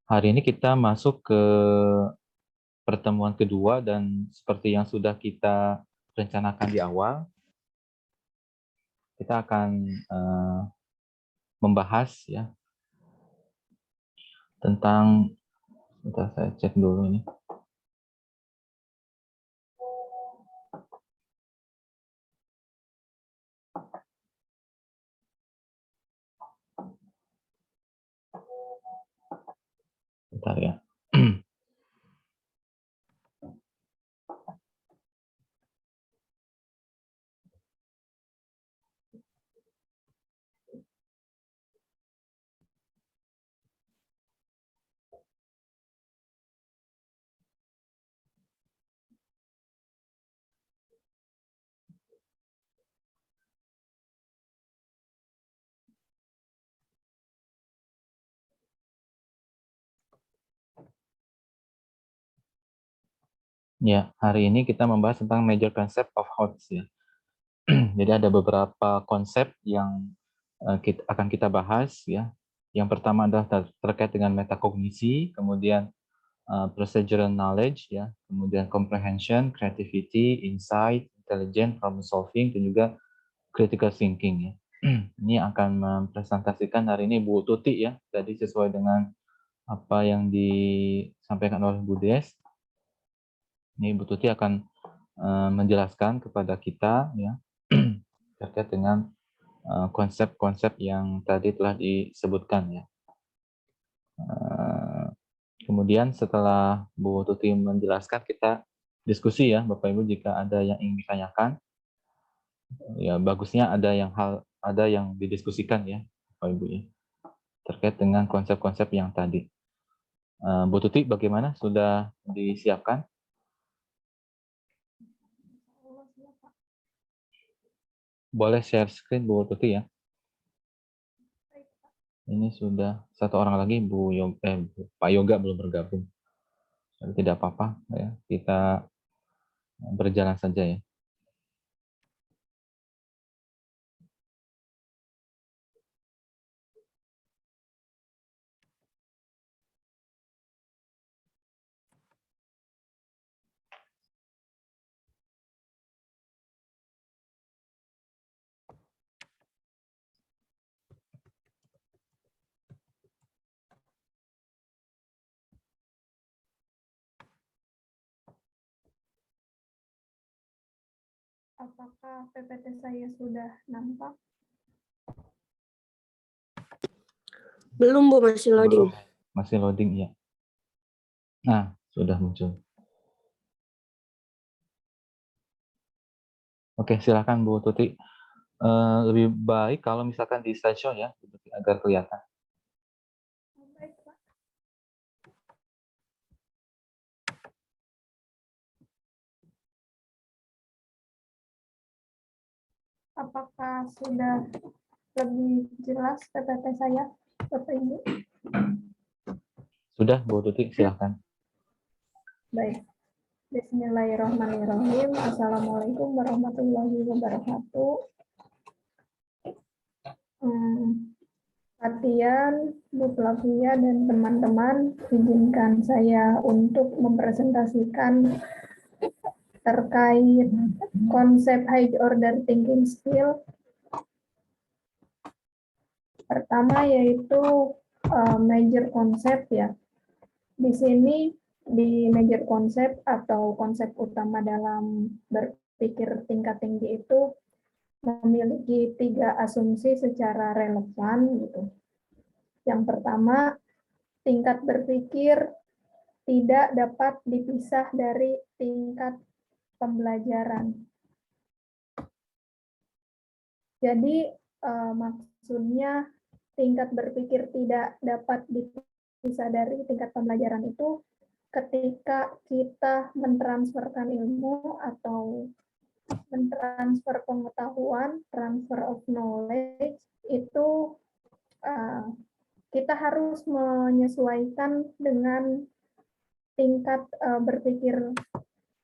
Hari ini kita masuk ke pertemuan kedua dan seperti yang sudah kita rencanakan di awal, kita akan membahas ya tentang, bentar saya cek dulu ini. Bentar ya. Ya, hari ini kita membahas tentang major concept of HOTS ya. Jadi ada beberapa konsep yang akan kita bahas ya. Yang pertama adalah terkait dengan metakognisi, kemudian procedural knowledge ya, kemudian comprehension, creativity, insight, intelligent, problem solving, dan juga critical thinking ya. Ini akan mempresentasikan hari ini Bu Tuti ya, tadi sesuai dengan apa yang disampaikan oleh Bu Des. Ini Bu Tuti akan menjelaskan kepada kita ya terkait dengan konsep-konsep yang tadi telah disebutkan ya. Kemudian setelah Bu Tuti menjelaskan, kita diskusi ya Bapak Ibu, jika ada yang ingin ditanyakan. Ya bagusnya ada yang didiskusikan ya Bapak Ibu ya, terkait dengan konsep-konsep yang tadi. Bu Tuti bagaimana? Sudah disiapkan? Boleh share screen Bu Tuti ya. Ini sudah satu orang lagi Pak Yoga belum bergabung. Tapi tidak apa-apa ya, kita berjalan saja ya. Apakah PPT saya sudah nampak? Belum, Bu, masih loading. Masih loading ya. Nah, sudah muncul. Oke, silakan Bu Tuti. Lebih baik kalau misalkan di slideshow ya, agar kelihatan. Baik, Pak. Apakah sudah lebih jelas PPT saya, Bapak Ibu? Sudah, Bu Tuti, silakan. Baik. Bismillahirrahmanirrahim. Assalamualaikum warahmatullahi wabarakatuh. Latihan, Bu Flavia dan teman-teman, izinkan saya untuk mempresentasikan terkait konsep high order thinking skill. Pertama yaitu major concept ya. Di sini di major concept atau konsep utama dalam berpikir tingkat tinggi itu memiliki 3 asumsi secara relevan gitu. Yang pertama, tingkat berpikir tidak dapat dipisah dari tingkat pembelajaran. Jadi maksudnya tingkat berpikir tidak dapat dipisah dari tingkat pembelajaran itu ketika kita mentransferkan ilmu atau mentransfer pengetahuan, transfer of knowledge, itu kita harus menyesuaikan dengan tingkat berpikir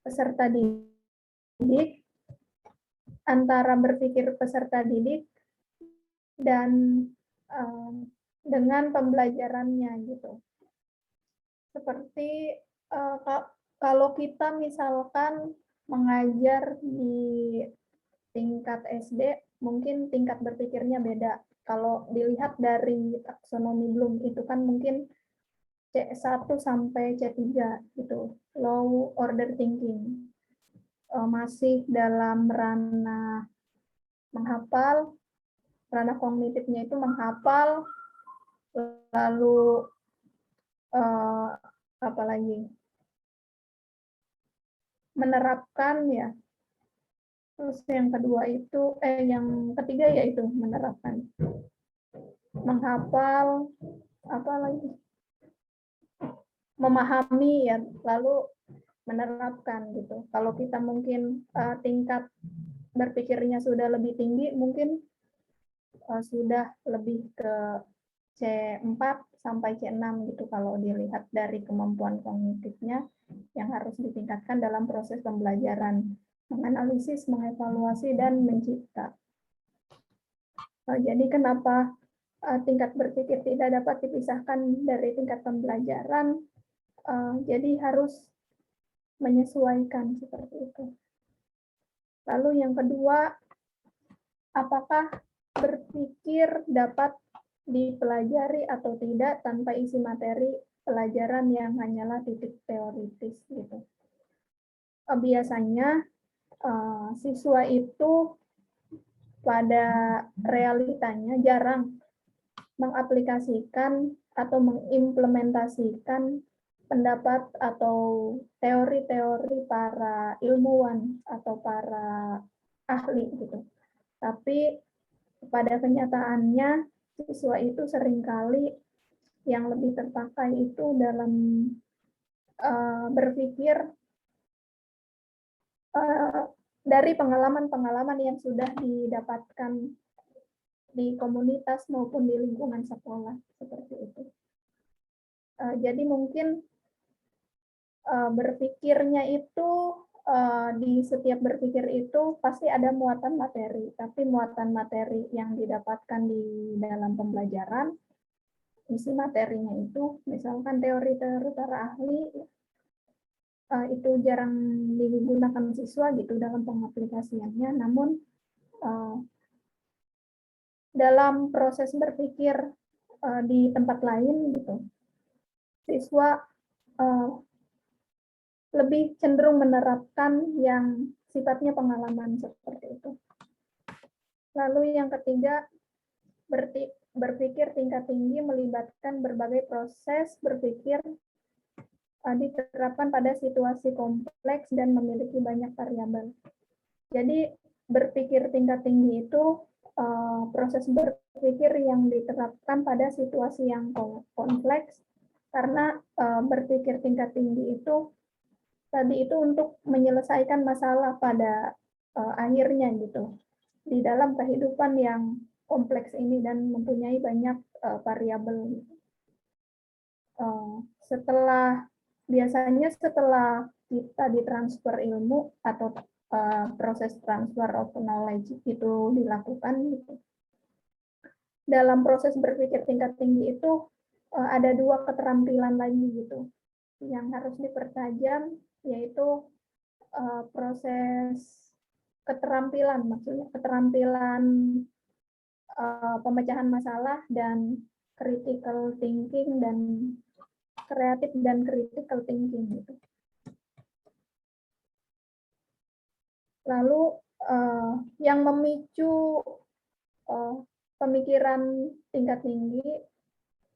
peserta didik, antara berpikir peserta didik dan dengan pembelajarannya gitu. Seperti kalau kita misalkan mengajar di tingkat SD, mungkin tingkat berpikirnya beda. Kalau dilihat dari taksonomi Bloom itu kan mungkin C1 sampai C3 gitu, low order thinking. Masih dalam ranah menghafal, ranah kognitifnya itu menghafal, lalu apalagi menerapkan ya. Terus yang kedua itu yang ketiga yaitu menerapkan. Menghafal, apa lagi? Memahami ya, lalu menerapkan gitu. Kalau kita mungkin tingkat berpikirnya sudah lebih tinggi, mungkin sudah lebih ke C4 sampai C6 gitu kalau dilihat dari kemampuan kognitifnya yang harus ditingkatkan dalam proses pembelajaran, menganalisis, mengevaluasi, dan mencipta. Jadi kenapa tingkat berpikir tidak dapat dipisahkan dari tingkat pembelajaran? Jadi harus menyesuaikan seperti itu. Lalu yang kedua, apakah berpikir dapat dipelajari atau tidak tanpa isi materi pelajaran yang hanyalah titik teoritis gitu. Biasanya siswa itu pada realitanya jarang mengaplikasikan atau mengimplementasikan pendapat atau teori-teori para ilmuwan atau para ahli gitu. Tapi pada kenyataannya siswa itu seringkali yang lebih terpakai itu dalam berpikir dari pengalaman-pengalaman yang sudah didapatkan di komunitas maupun di lingkungan sekolah seperti itu. Jadi mungkin berpikirnya itu di setiap berpikir itu pasti ada muatan materi, tapi muatan materi yang didapatkan di dalam pembelajaran, isi materinya itu misalkan teori-teori para ahli itu jarang digunakan siswa gitu dalam pengaplikasiannya, namun dalam proses berpikir di tempat lain gitu, siswa lebih cenderung menerapkan yang sifatnya pengalaman seperti itu. Lalu yang ketiga, berpikir tingkat tinggi melibatkan berbagai proses berpikir diterapkan pada situasi kompleks dan memiliki banyak variabel. Jadi berpikir tingkat tinggi itu proses berpikir yang diterapkan pada situasi yang kompleks, karena berpikir tingkat tinggi itu tadi itu untuk menyelesaikan masalah pada akhirnya gitu di dalam kehidupan yang kompleks ini dan mempunyai banyak variabel. Biasanya setelah kita ditransfer ilmu atau proses transfer of knowledge itu dilakukan gitu. Dalam proses berpikir tingkat tinggi itu ada dua keterampilan lagi gitu yang harus dipertajam, yaitu proses keterampilan, maksudnya keterampilan pemecahan masalah dan critical thinking dan kreatif dan critical thinking gitu. Lalu yang memicu pemikiran tingkat tinggi,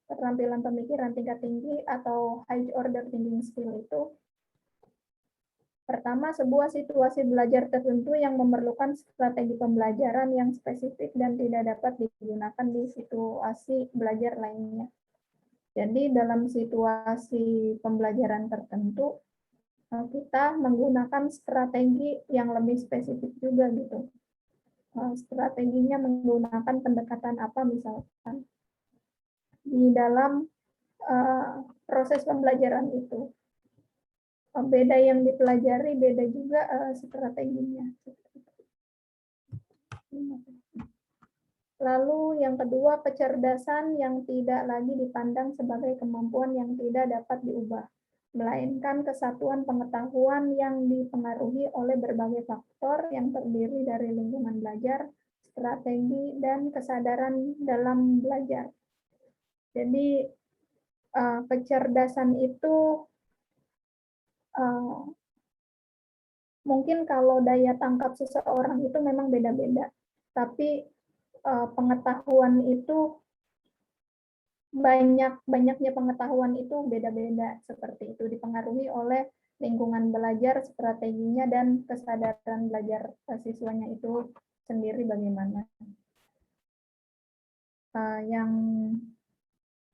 keterampilan pemikiran tingkat tinggi atau high order thinking skill itu, pertama, sebuah situasi belajar tertentu yang memerlukan strategi pembelajaran yang spesifik dan tidak dapat digunakan di situasi belajar lainnya. Jadi dalam situasi pembelajaran tertentu, kita menggunakan strategi yang lebih spesifik juga gitu. Strateginya menggunakan pendekatan apa misalkan di dalam proses pembelajaran itu. Beda yang dipelajari, beda juga strateginya. Lalu yang kedua, kecerdasan yang tidak lagi dipandang sebagai kemampuan yang tidak dapat diubah, melainkan kesatuan pengetahuan yang dipengaruhi oleh berbagai faktor yang terdiri dari lingkungan belajar, strategi, dan kesadaran dalam belajar. Jadi kecerdasan itu mungkin kalau daya tangkap seseorang itu memang beda-beda, tapi pengetahuan itu banyaknya pengetahuan itu beda-beda, seperti itu dipengaruhi oleh lingkungan belajar, strateginya, dan kesadaran belajar siswanya itu sendiri bagaimana. Yang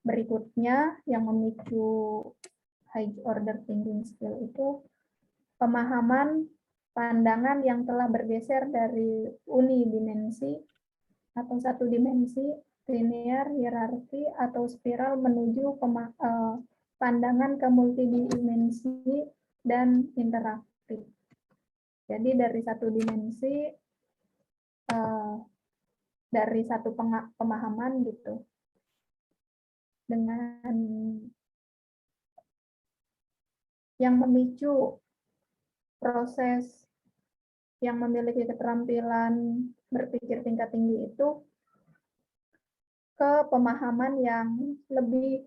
berikutnya yang memicu high order thinking skill itu pemahaman pandangan yang telah bergeser dari unidimensi atau satu dimensi, linear, hierarki, atau spiral menuju pandangan ke multidimensi dan interaktif. Jadi dari satu dimensi, dari satu pemahaman gitu, dengan yang memicu proses yang memiliki keterampilan berpikir tingkat tinggi itu ke pemahaman yang lebih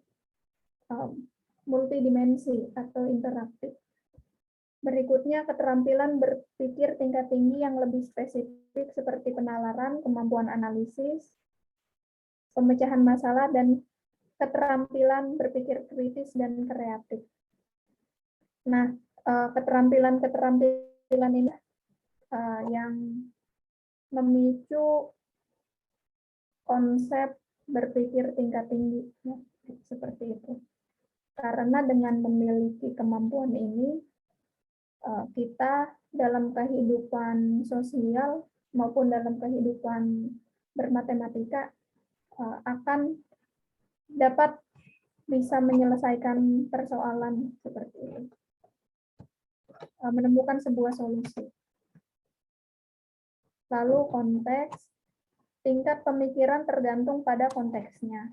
multidimensi atau interaktif. Berikutnya, keterampilan berpikir tingkat tinggi yang lebih spesifik seperti penalaran, kemampuan analisis, pemecahan masalah, dan keterampilan berpikir kritis dan kreatif. Nah, keterampilan ini yang memicu konsep berpikir tingkat tinggi, ya, seperti itu. Karena dengan memiliki kemampuan ini, kita dalam kehidupan sosial maupun dalam kehidupan bermatematika akan dapat bisa menyelesaikan persoalan seperti itu, menemukan sebuah solusi. Lalu konteks, tingkat pemikiran tergantung pada konteksnya.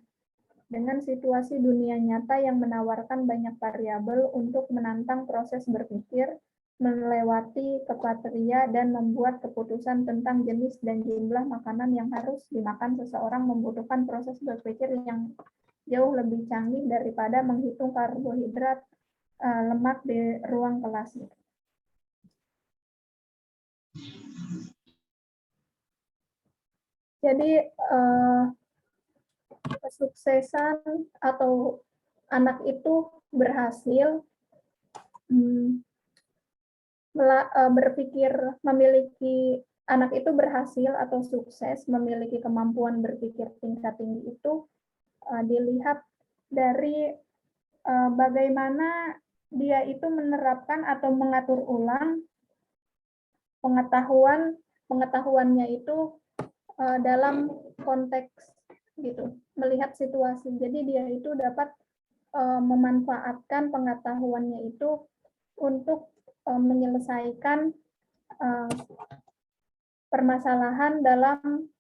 Dengan situasi dunia nyata yang menawarkan banyak variabel untuk menantang proses berpikir, melewati kepateria, dan membuat keputusan tentang jenis dan jumlah makanan yang harus dimakan, seseorang membutuhkan proses berpikir yang jauh lebih canggih daripada menghitung karbohidrat, lemak di ruang kelas. Jadi kesuksesan atau anak itu berhasil berpikir, memiliki anak itu berhasil atau sukses memiliki kemampuan berpikir tingkat tinggi itu dilihat dari bagaimana dia itu menerapkan atau mengatur ulang pengetahuannya itu dalam konteks gitu, melihat situasi. Jadi dia itu dapat memanfaatkan pengetahuannya itu untuk menyelesaikan permasalahan dalam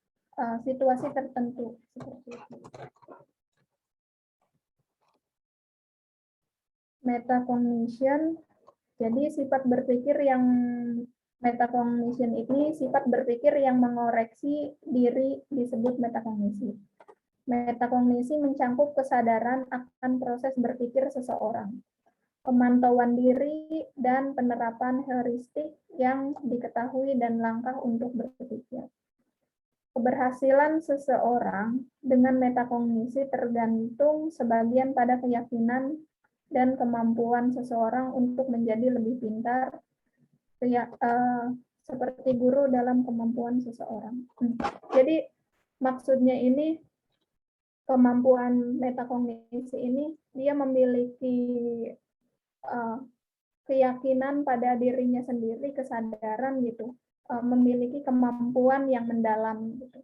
situasi tertentu. Seperti itu. Metacognition, jadi sifat berpikir yang metacognition ini sifat berpikir yang mengoreksi diri disebut metakognisi. Metakognisi mencangkup kesadaran akan proses berpikir seseorang, pemantauan diri, dan penerapan heuristik yang diketahui dan langkah untuk berpikir. Keberhasilan seseorang dengan metakognisi tergantung sebagian pada keyakinan dan kemampuan seseorang untuk menjadi lebih pintar, seperti guru dalam kemampuan seseorang. Jadi maksudnya ini kemampuan metakognisi ini dia memiliki keyakinan pada dirinya sendiri, kesadaran gitu, memiliki kemampuan yang mendalam gitu.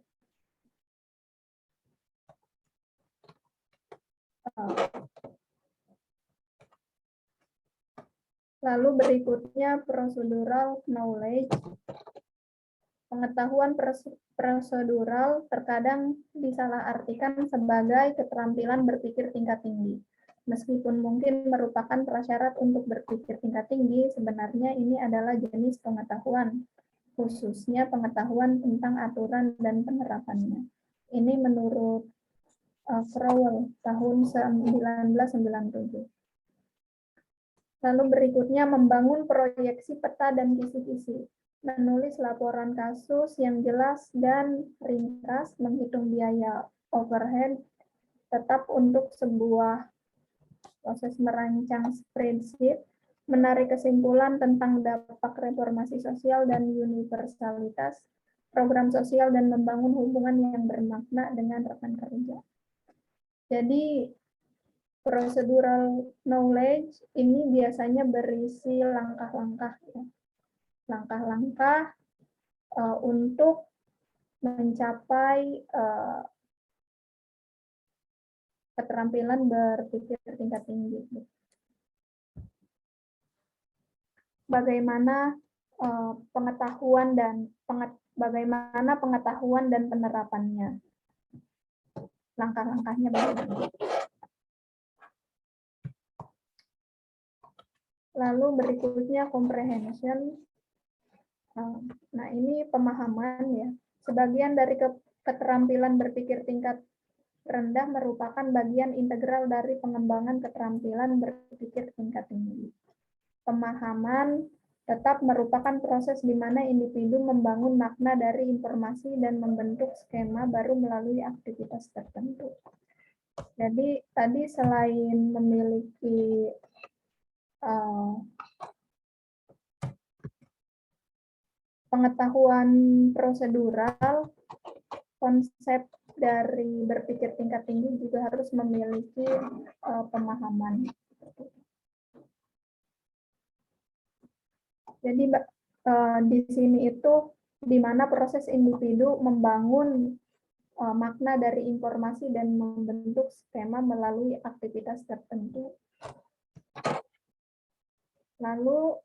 Lalu berikutnya procedural knowledge. Pengetahuan prosedural terkadang disalahartikan sebagai keterampilan berpikir tingkat tinggi. Meskipun mungkin merupakan prasyarat untuk berpikir tingkat tinggi, sebenarnya ini adalah jenis pengetahuan, khususnya pengetahuan tentang aturan dan penerapannya. Ini menurut Crowell tahun 1997. Lalu berikutnya membangun proyeksi peta dan kisi-kisi. Menulis laporan kasus yang jelas dan ringkas, menghitung biaya overhead, tetap untuk sebuah proses merancang spreadsheet, menarik kesimpulan tentang dampak reformasi sosial dan universalitas program sosial, dan membangun hubungan yang bermakna dengan rekan kerja. Jadi, procedural knowledge ini biasanya berisi langkah-langkah, ya. Langkah-langkah untuk mencapai keterampilan berpikir tingkat tinggi. Bagaimana pengetahuan dan penerapannya? Langkah-langkahnya bagaimana? Lalu berikutnya comprehension. Nah, ini pemahaman, ya. Sebagian dari keterampilan berpikir tingkat rendah merupakan bagian integral dari pengembangan keterampilan berpikir tingkat tinggi. Pemahaman tetap merupakan proses di mana individu membangun makna dari informasi dan membentuk skema baru melalui aktivitas tertentu. Jadi tadi selain memiliki pengetahuan prosedural, konsep dari berpikir tingkat tinggi juga harus memiliki pemahaman. Jadi di sini itu di mana proses individu membangun makna dari informasi dan membentuk skema melalui aktivitas tertentu. Lalu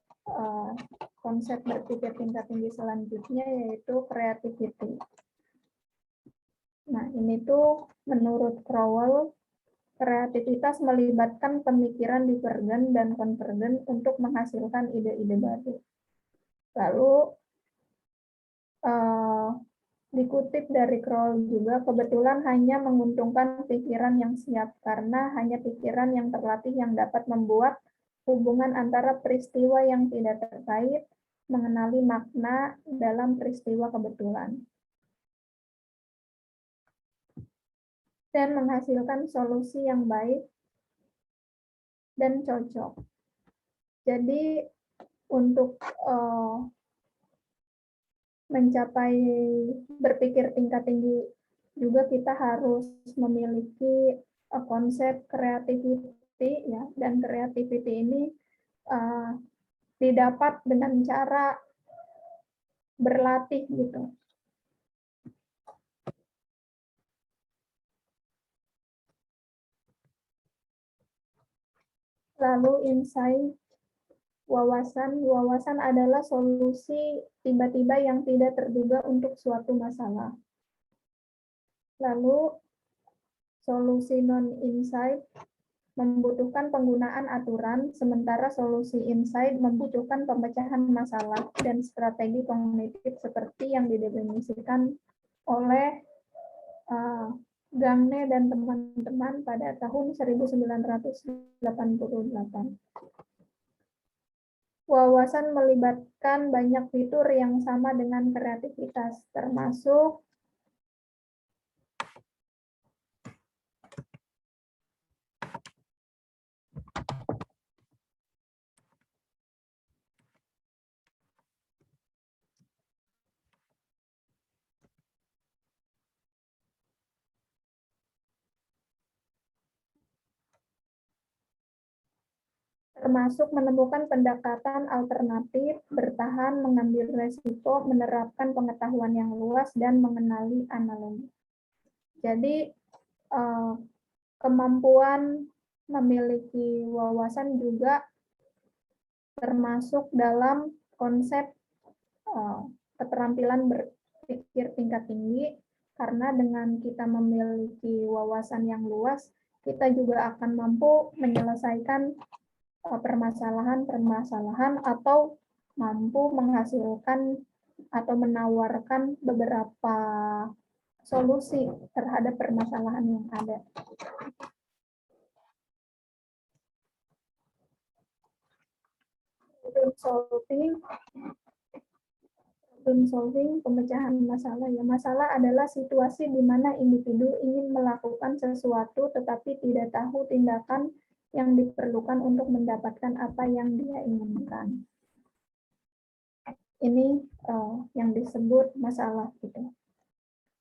konsep berpikir tingkat tinggi selanjutnya yaitu creativity. Nah, ini tuh menurut Crowell, kreativitas melibatkan pemikiran divergen dan konvergen untuk menghasilkan ide-ide baru. Lalu dikutip dari Crowell juga, kebetulan hanya menguntungkan pikiran yang siap, karena hanya pikiran yang terlatih yang dapat membuat hubungan antara peristiwa yang tidak terkait, mengenali makna dalam peristiwa kebetulan, dan menghasilkan solusi yang baik dan cocok. Jadi untuk mencapai berpikir tingkat tinggi juga kita harus memiliki konsep creativity, ya, dan creativity ini didapat dengan cara berlatih gitu. Lalu insight, wawasan adalah solusi tiba-tiba yang tidak terduga untuk suatu masalah. Lalu solusi non-insight membutuhkan penggunaan aturan, sementara solusi insight membutuhkan pemecahan masalah dan strategi kognitif seperti yang didefinisikan oleh Gagne dan teman-teman pada tahun 1988. Wawasan melibatkan banyak fitur yang sama dengan kreativitas, termasuk menemukan pendekatan alternatif, bertahan, mengambil resiko, menerapkan pengetahuan yang luas, dan mengenali analogi. Jadi, kemampuan memiliki wawasan juga termasuk dalam konsep keterampilan berpikir tingkat tinggi, karena dengan kita memiliki wawasan yang luas, kita juga akan mampu menyelesaikan permasalahan-permasalahan atau mampu menghasilkan atau menawarkan beberapa solusi terhadap permasalahan yang ada. Problem solving, pemecahan masalah. Ya, masalah adalah situasi di mana individu ingin melakukan sesuatu tetapi tidak tahu tindakan yang diperlukan untuk mendapatkan apa yang dia inginkan. Ini yang disebut masalah gitu.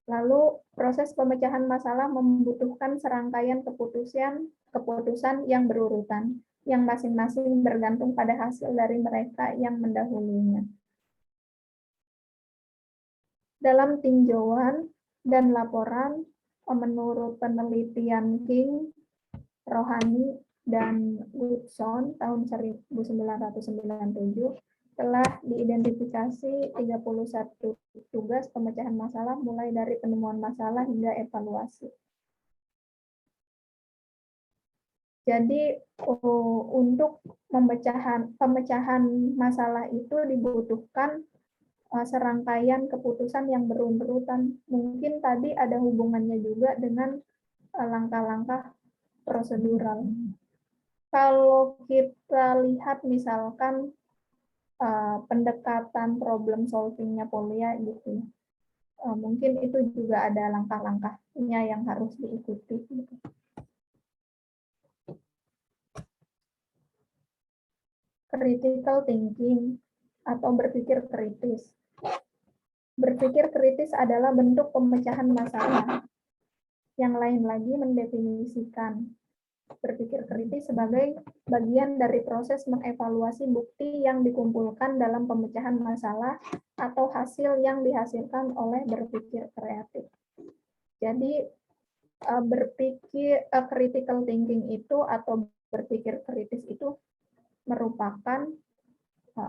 Lalu proses pemecahan masalah membutuhkan serangkaian keputusan yang berurutan, yang masing-masing bergantung pada hasil dari mereka yang mendahulunya. Dalam tinjauan dan laporan, menurut penelitian King, Rohani, dan Goodson tahun 1997, telah diidentifikasi 31 tugas pemecahan masalah mulai dari penemuan masalah hingga evaluasi. Jadi untuk pemecahan masalah itu dibutuhkan serangkaian keputusan yang berurutan. Mungkin tadi ada hubungannya juga dengan langkah-langkah prosedural. Kalau kita lihat misalkan pendekatan problem solving-nya Polya gitu, mungkin itu juga ada langkah-langkahnya yang harus diikuti. Gitu. Critical thinking atau berpikir kritis. Berpikir kritis adalah bentuk pemecahan masalah. Yang lain lagi mendefinisikan berpikir kritis sebagai bagian dari proses mengevaluasi bukti yang dikumpulkan dalam pemecahan masalah atau hasil yang dihasilkan oleh berpikir kreatif. Jadi berpikir critical thinking itu atau berpikir kritis itu merupakan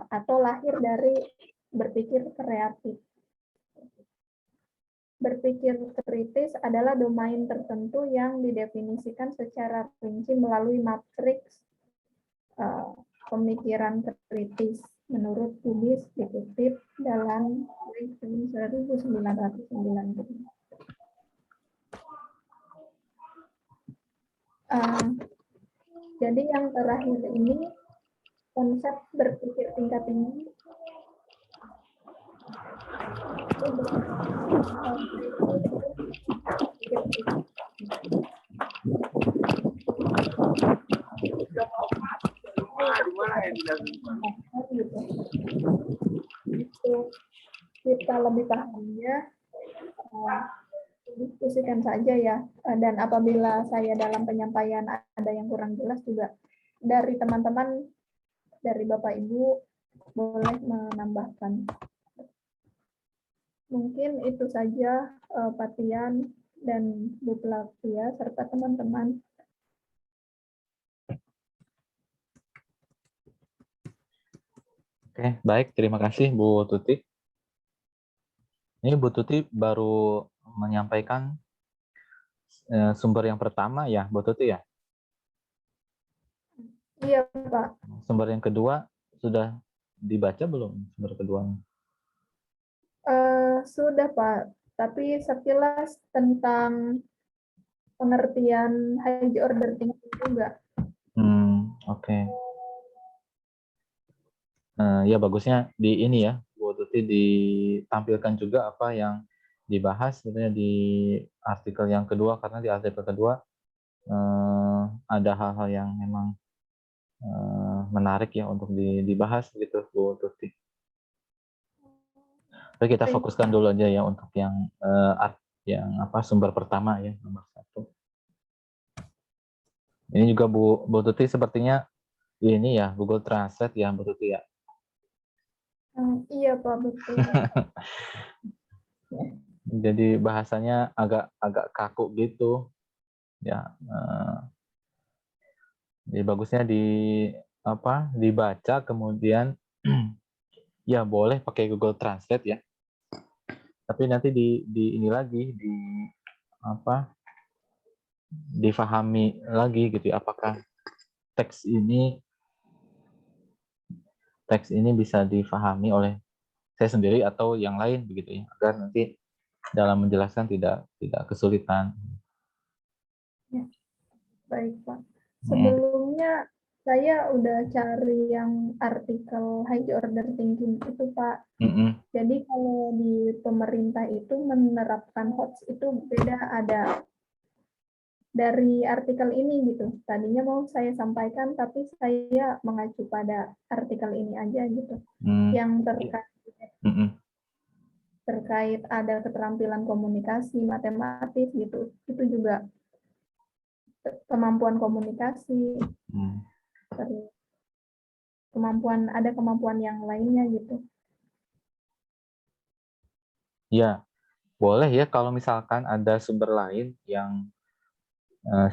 atau lahir dari berpikir kreatif. Berpikir kritis adalah domain tertentu yang didefinisikan secara rinci melalui matriks pemikiran kritis menurut Kubis dikutip dalam 1990. Jadi yang terakhir ini konsep berpikir tingkat tinggi itu kita lebih pahamnya diskusikan saja ya, dan apabila saya dalam penyampaian ada yang kurang jelas juga dari teman-teman, dari Bapak Ibu boleh menambahkan. Mungkin itu saja Pak Tian dan Bu Flavia serta teman-teman. Oke, baik. Terima kasih Bu Tuti. Ini Bu Tuti baru menyampaikan sumber yang pertama ya, Bu Tuti ya? Iya, Pak. Sumber yang kedua sudah dibaca belum sumber keduanya? Sudah, Pak. Tapi sekilas tentang pengertian high order thinking juga. Oke. Ya bagusnya di ini ya, Bu Tuti ditampilkan juga apa yang dibahas sebenarnya di artikel yang kedua, karena di artikel kedua ada hal-hal yang memang menarik ya untuk dibahas gitu Bu Tuti. Tapi kita fokuskan dulu aja ya untuk yang sumber pertama ya, nomor 1. Ini juga Bu Tuti sepertinya ini ya Google Translate ya Bu Tuti ya. Iya Pak, betul. Jadi bahasanya agak kaku gitu ya. Jadi bagusnya dibaca kemudian ya boleh pakai Google Translate ya. Tapi nanti di ini lagi apa? Difahami lagi gitu ya, apakah teks ini bisa difahami oleh saya sendiri atau yang lain begitu ya, agar nanti dalam menjelaskan tidak kesulitan. Ya, baik Pak. Mm, Sebelumnya saya udah cari yang artikel high order thinking itu Pak. mm. Jadi kalau di pemerintah itu menerapkan HOTS itu beda, ada dari artikel ini gitu. Tadinya mau saya sampaikan tapi saya mengacu pada artikel ini aja gitu. Mm. Yang I- terkait ada keterampilan komunikasi, matematis gitu. Itu juga kemampuan komunikasi, Mm. terus kemampuan yang lainnya gitu. Ya, boleh ya kalau misalkan ada sumber lain yang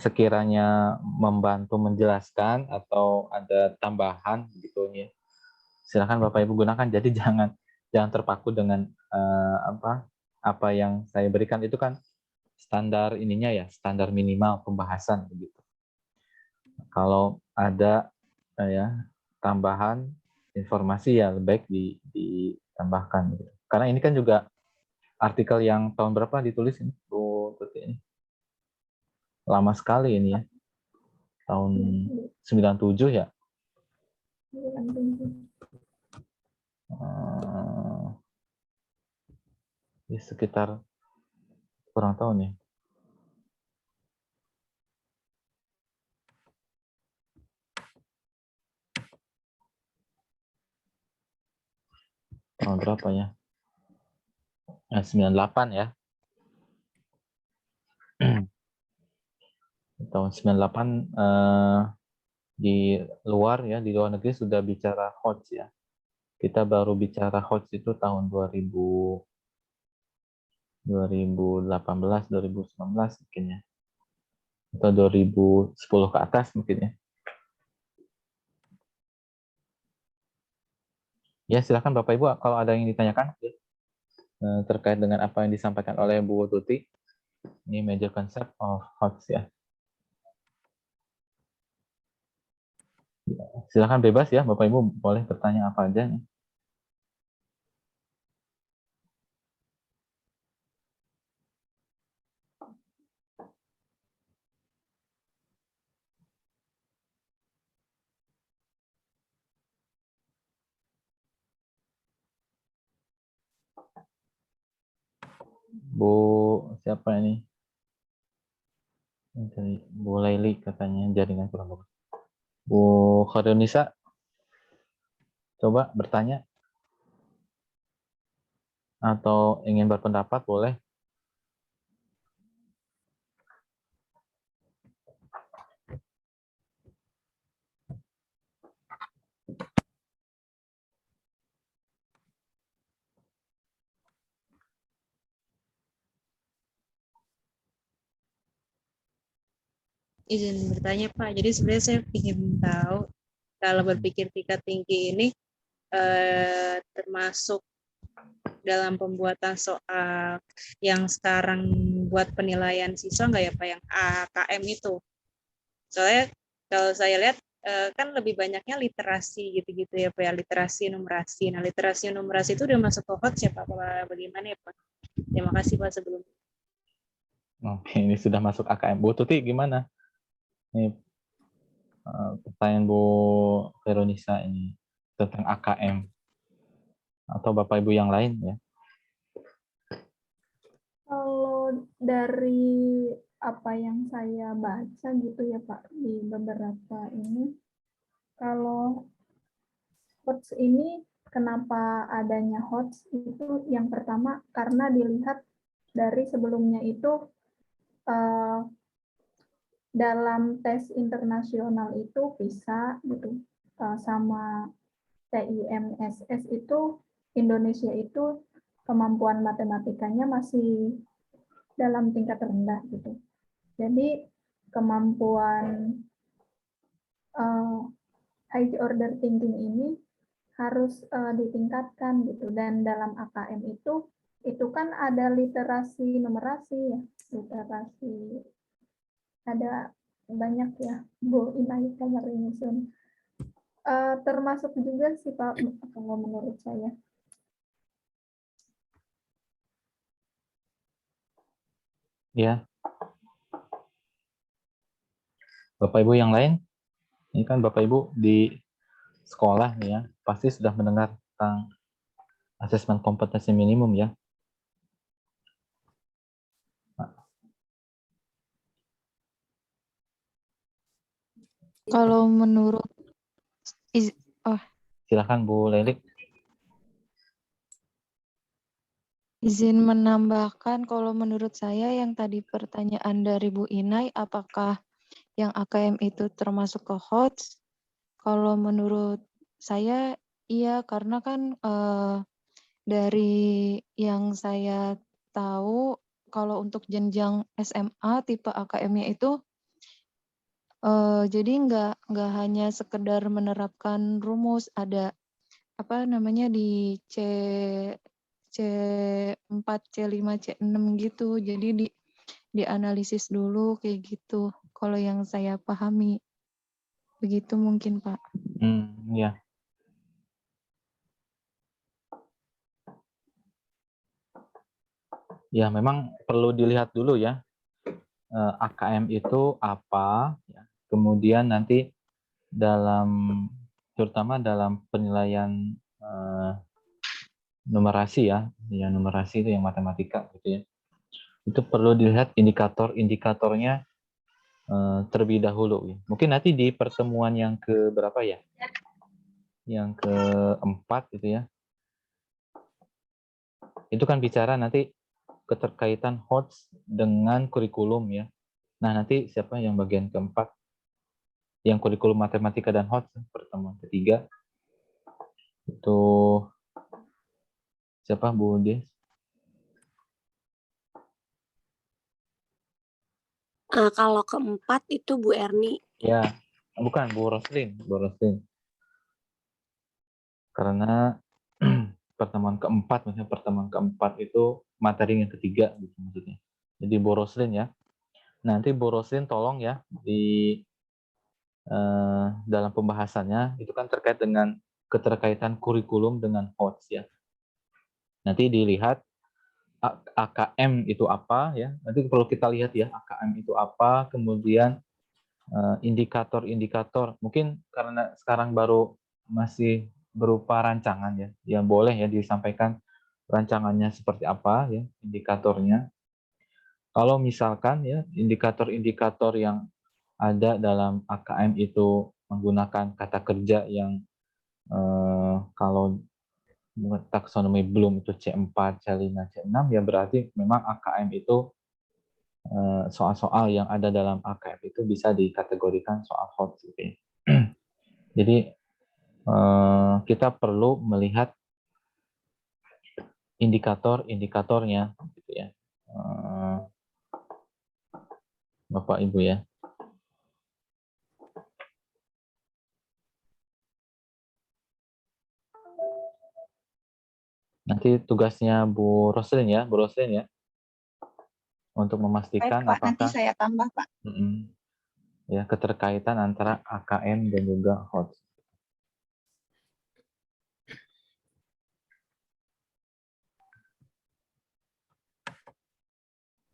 sekiranya membantu menjelaskan atau ada tambahan gitu ya. Silakan Bapak Ibu gunakan. Jadi jangan terpaku dengan apa yang saya berikan itu kan standar ininya ya, standar minimal pembahasan begitu. Kalau ada ya tambahan informasi ya lebih baik ditambahkan gitu. Karena ini kan juga artikel yang tahun berapa ditulis ini Bu Tuti ini? Lama sekali ini ya. Tahun 97 ya. Ya sekitar kurang tahun ya. Tahun berapa ya? 98 ya. Tahun 98 di luar ya, di luar negeri sudah bicara HOTS ya. Kita baru bicara HOTS itu tahun 2018, 2019 mungkin ya. Atau 2010 ke atas mungkin ya. Ya silakan Bapak Ibu kalau ada yang ditanyakan ya, terkait dengan apa yang disampaikan oleh Bu Tuti. Ini major concept of HOTS ya. Silakan bebas ya Bapak Ibu, boleh bertanya apa aja. Bu siapa ini? Bu Laili katanya jaringan kurang bagus. Bu Khairunisa coba bertanya atau ingin berpendapat boleh. Izin bertanya Pak, jadi sebenarnya saya ingin tahu kalau berpikir tingkat tinggi ini termasuk dalam pembuatan soal yang sekarang buat penilaian siswa nggak ya Pak, yang AKM itu? Soalnya kalau saya lihat kan lebih banyaknya literasi gitu-gitu ya Pak, ya, literasi numerasi. Nah literasi numerasi itu udah masuk ke HOTS ya Pak, bagaimana ya Pak? Terima kasih Pak sebelumnya. Oke, ini sudah masuk AKM. Bu Tuti gimana? Ini pertanyaan Bu Veronica ini tentang AKM atau Bapak Ibu yang lain ya. Kalau dari apa yang saya baca gitu ya Pak, di beberapa ini, kalau HOTS ini kenapa adanya HOTS itu yang pertama karena dilihat dari sebelumnya itu dalam tes internasional itu PISA gitu sama TIMSS itu Indonesia itu kemampuan matematikanya masih dalam tingkat rendah gitu. Jadi kemampuan high order thinking ini harus ditingkatkan gitu, dan dalam AKM itu itu kan ada literasi numerasi ya, literasi ada banyak ya, Bu Inai Kamarinisun. Termasuk juga sih Pak, kalau menurut saya. Ya, Bapak Ibu yang lain, ini kan Bapak Ibu di sekolah nih ya, pasti sudah mendengar tentang asesmen kompetensi minimum ya. Kalau menurut Silakan Bu Lelik. izin menambahkan, kalau menurut saya yang tadi pertanyaan dari Bu Inai, apakah yang AKM itu termasuk ke HOTS? Kalau menurut saya iya, karena kan dari yang saya tahu, kalau untuk jenjang SMA tipe AKM-nya itu jadi nggak hanya sekedar menerapkan rumus, ada apa namanya di C4, C5, C6 gitu. Jadi dianalisis dulu kayak gitu. Kalau yang saya pahami. Begitu mungkin, Pak. Ya. Ya, memang perlu dilihat dulu ya, AKM itu apa, ya. Kemudian nanti terutama dalam penilaian numerasi ya, yang numerasi itu yang matematika gitu ya. Itu perlu dilihat indikator-indikatornya terlebih dahulu. Ya. Mungkin nanti di pertemuan yang ke berapa ya? Yang keempat gitu ya. Itu kan bicara nanti keterkaitan HOTS dengan kurikulum ya. Nah, nanti siapa yang bagian keempat? Yang kurikulum matematika dan HOTS, pertemuan ketiga. Itu siapa, Bu Des? Kalau keempat itu Bu Erni. Ya, bukan Bu Roslin. Karena pertemuan keempat, misalnya pertemuan keempat itu materi yang ketiga gitu maksudnya. Jadi Bu Roslin ya. Nanti Bu Roslin tolong ya di dalam pembahasannya itu kan terkait dengan keterkaitan kurikulum dengan HOTS ya. Nanti dilihat AKM itu apa ya. Nanti perlu kita lihat ya AKM itu apa, kemudian indikator-indikator. Mungkin karena sekarang baru masih berupa rancangan ya. Ya boleh ya disampaikan rancangannya seperti apa ya, indikatornya. Kalau misalkan ya indikator-indikator yang ada dalam AKM itu menggunakan kata kerja yang kalau taksonomi belum itu C4, C5, C6 ya berarti memang AKM itu soal-soal yang ada dalam AKM itu bisa dikategorikan soal hot gitu ya. Jadi kita perlu melihat indikator-indikatornya gitu ya. Bapak Ibu ya. Nanti tugasnya Bu Roslin ya, untuk memastikan Baik, Pak. Nanti apakah saya tambah, Pak. Ya keterkaitan antara AKM dan juga HOTS.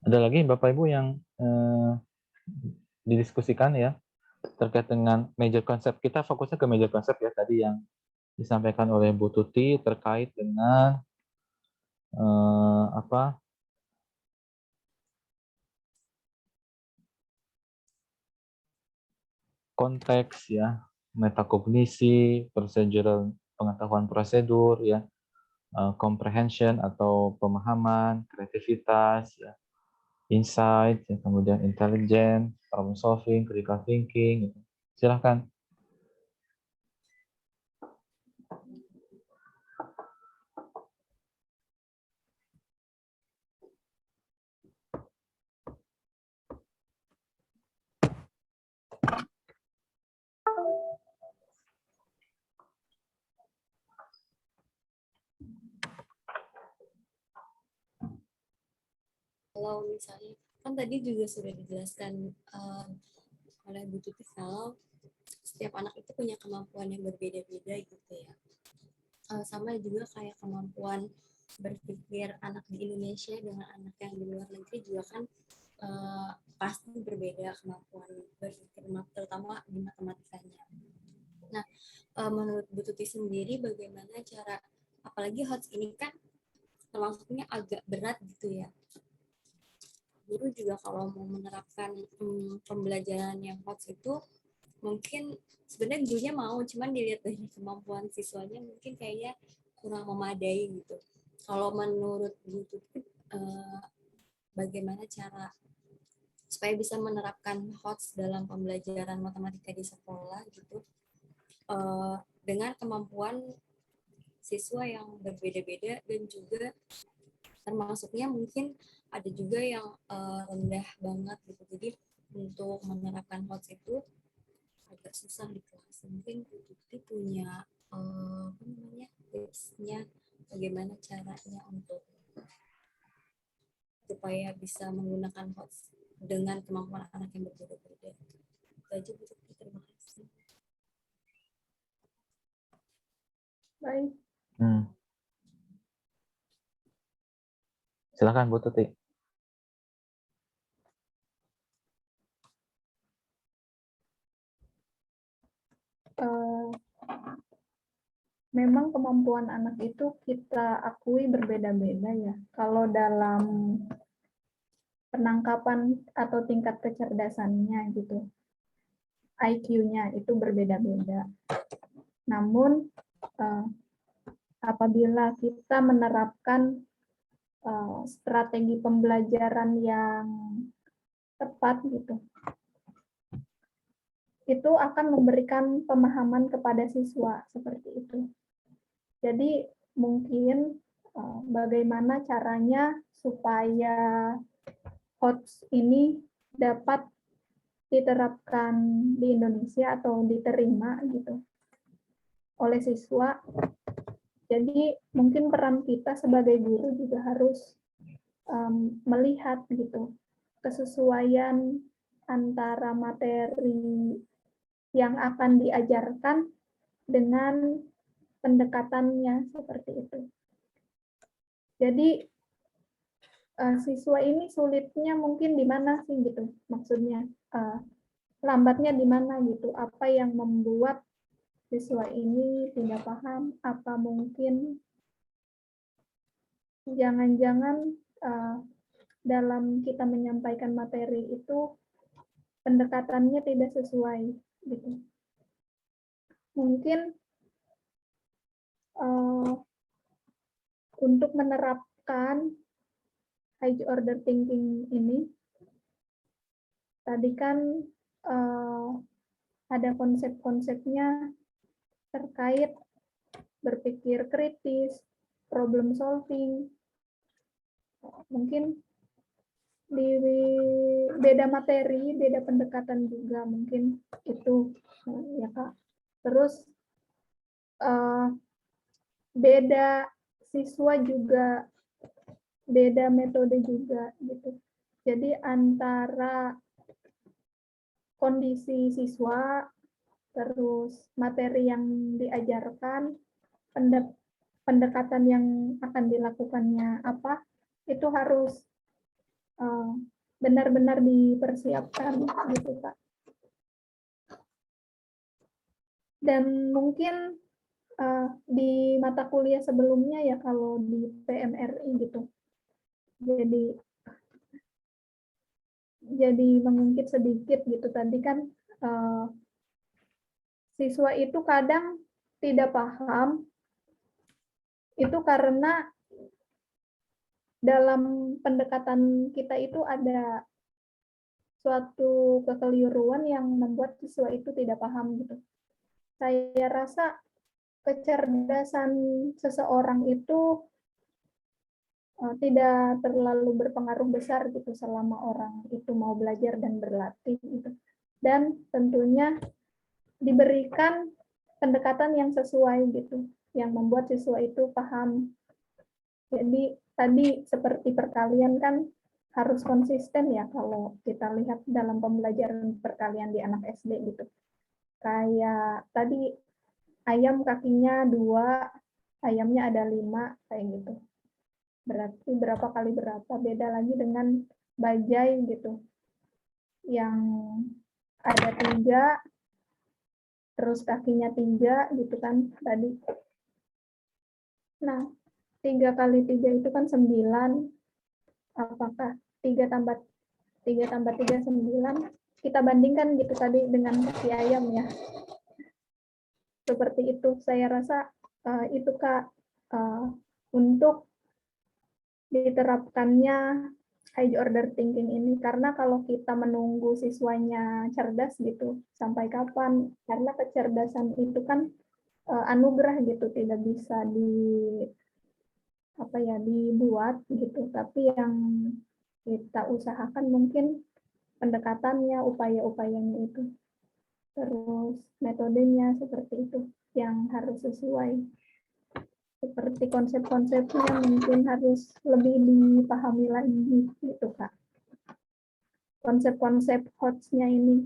Ada lagi Bapak Ibu yang didiskusikan ya terkait dengan major konsep. Kita fokusnya ke major konsep ya tadi yang disampaikan oleh Bu Tuti terkait dengan apa? Konteks ya, metakognisi, procedural pengetahuan prosedur ya, comprehension atau pemahaman, kreativitas ya, insight, ya, kemudian intelligence, problem solving, critical thinking. Gitu. Silahkan. kalau misalnya kan tadi juga sudah dijelaskan oleh Bu Tuti kalau setiap anak itu punya kemampuan yang berbeda-beda gitu ya. Sama juga kayak kemampuan berpikir anak di Indonesia dengan anak yang di luar negeri juga kan pasti berbeda kemampuan berpikir, terutama di matematikanya. Nah, menurut Bu Tuti sendiri bagaimana cara, apalagi HOTS ini kan termasuknya agak berat gitu ya. Guru juga kalau mau menerapkan pembelajaran yang HOTS itu mungkin sebenarnya gurunya mau, cuman dilihat dari kemampuan siswanya mungkin kayaknya kurang memadai gitu. Kalau menurut Bu Tuti bagaimana cara supaya bisa menerapkan HOTS dalam pembelajaran matematika di sekolah gitu dengan kemampuan siswa yang berbeda-beda dan juga termasuknya mungkin ada juga yang rendah banget gitu. Jadi untuk menerapkan HOTS itu agak susah di kelas. Mungkin Bu Tuti punya tipsnya bagaimana caranya untuk supaya bisa menggunakan HOTS dengan kemampuan anak yang berbeda-beda. Itu aja Bu Tuti, terima kasih. Baik. Silakan Bu Tuti. Memang kemampuan anak itu kita akui berbeda-beda ya. Kalau dalam penangkapan atau tingkat kecerdasannya gitu, IQ-nya itu berbeda-beda. Namun apabila kita menerapkan strategi pembelajaran yang tepat gitu, itu akan memberikan pemahaman kepada siswa seperti itu. Jadi mungkin bagaimana caranya supaya HOTS ini dapat diterapkan di Indonesia atau diterima gitu oleh siswa. Jadi mungkin peran kita sebagai guru juga harus melihat gitu kesesuaian antara materi yang akan diajarkan dengan pendekatannya seperti itu. Jadi siswa ini sulitnya mungkin di mana sih gitu, maksudnya lambatnya di mana gitu, apa yang membuat siswa ini tidak paham, apa mungkin jangan-jangan dalam kita menyampaikan materi itu pendekatannya tidak sesuai gitu. Mungkin untuk menerapkan high order thinking ini, tadi kan ada konsep-konsepnya terkait berpikir kritis, problem solving. Mungkin di beda materi, beda pendekatan juga mungkin itu ya Kak. Terus beda siswa juga, beda metode juga gitu. Jadi antara kondisi siswa, terus materi yang diajarkan, pendekatan yang akan dilakukannya apa, itu harus benar-benar dipersiapkan gitu Kak. Dan mungkin di mata kuliah sebelumnya ya kalau di PMRI gitu. Jadi mengungkit sedikit gitu, tadi kan siswa itu kadang tidak paham itu karena dalam pendekatan kita itu ada suatu kekeliruan yang membuat siswa itu tidak paham gitu. Saya rasa kecerdasan seseorang itu tidak terlalu berpengaruh besar gitu selama orang itu mau belajar dan berlatih gitu. Dan tentunya diberikan pendekatan yang sesuai gitu, yang membuat siswa itu paham. Jadi tadi seperti perkalian kan harus konsisten ya kalau kita lihat dalam pembelajaran perkalian di anak SD gitu. Kayak tadi ayam kakinya 2, ayamnya ada 5, kayak gitu. Berarti berapa kali berapa, beda lagi dengan bajai gitu. Yang ada 3, terus kakinya 3 gitu kan tadi. Nah, 3 kali 3 itu kan 9. Apakah 3 tambah 3 9? Kita bandingkan gitu tadi dengan kaki ayam ya. Seperti itu. Saya rasa itu Kak, untuk diterapkannya high order thinking ini. Karena kalau kita menunggu siswanya cerdas gitu, sampai kapan? Karena kecerdasan itu kan anugerah gitu, tidak bisa dibuat gitu. Tapi yang kita usahakan mungkin pendekatannya, upaya-upayanya itu. Terus metodenya seperti itu yang harus sesuai. Seperti konsep-konsepnya mungkin harus lebih dipahami lagi gitu Kak. Konsep-konsep HOTS-nya ini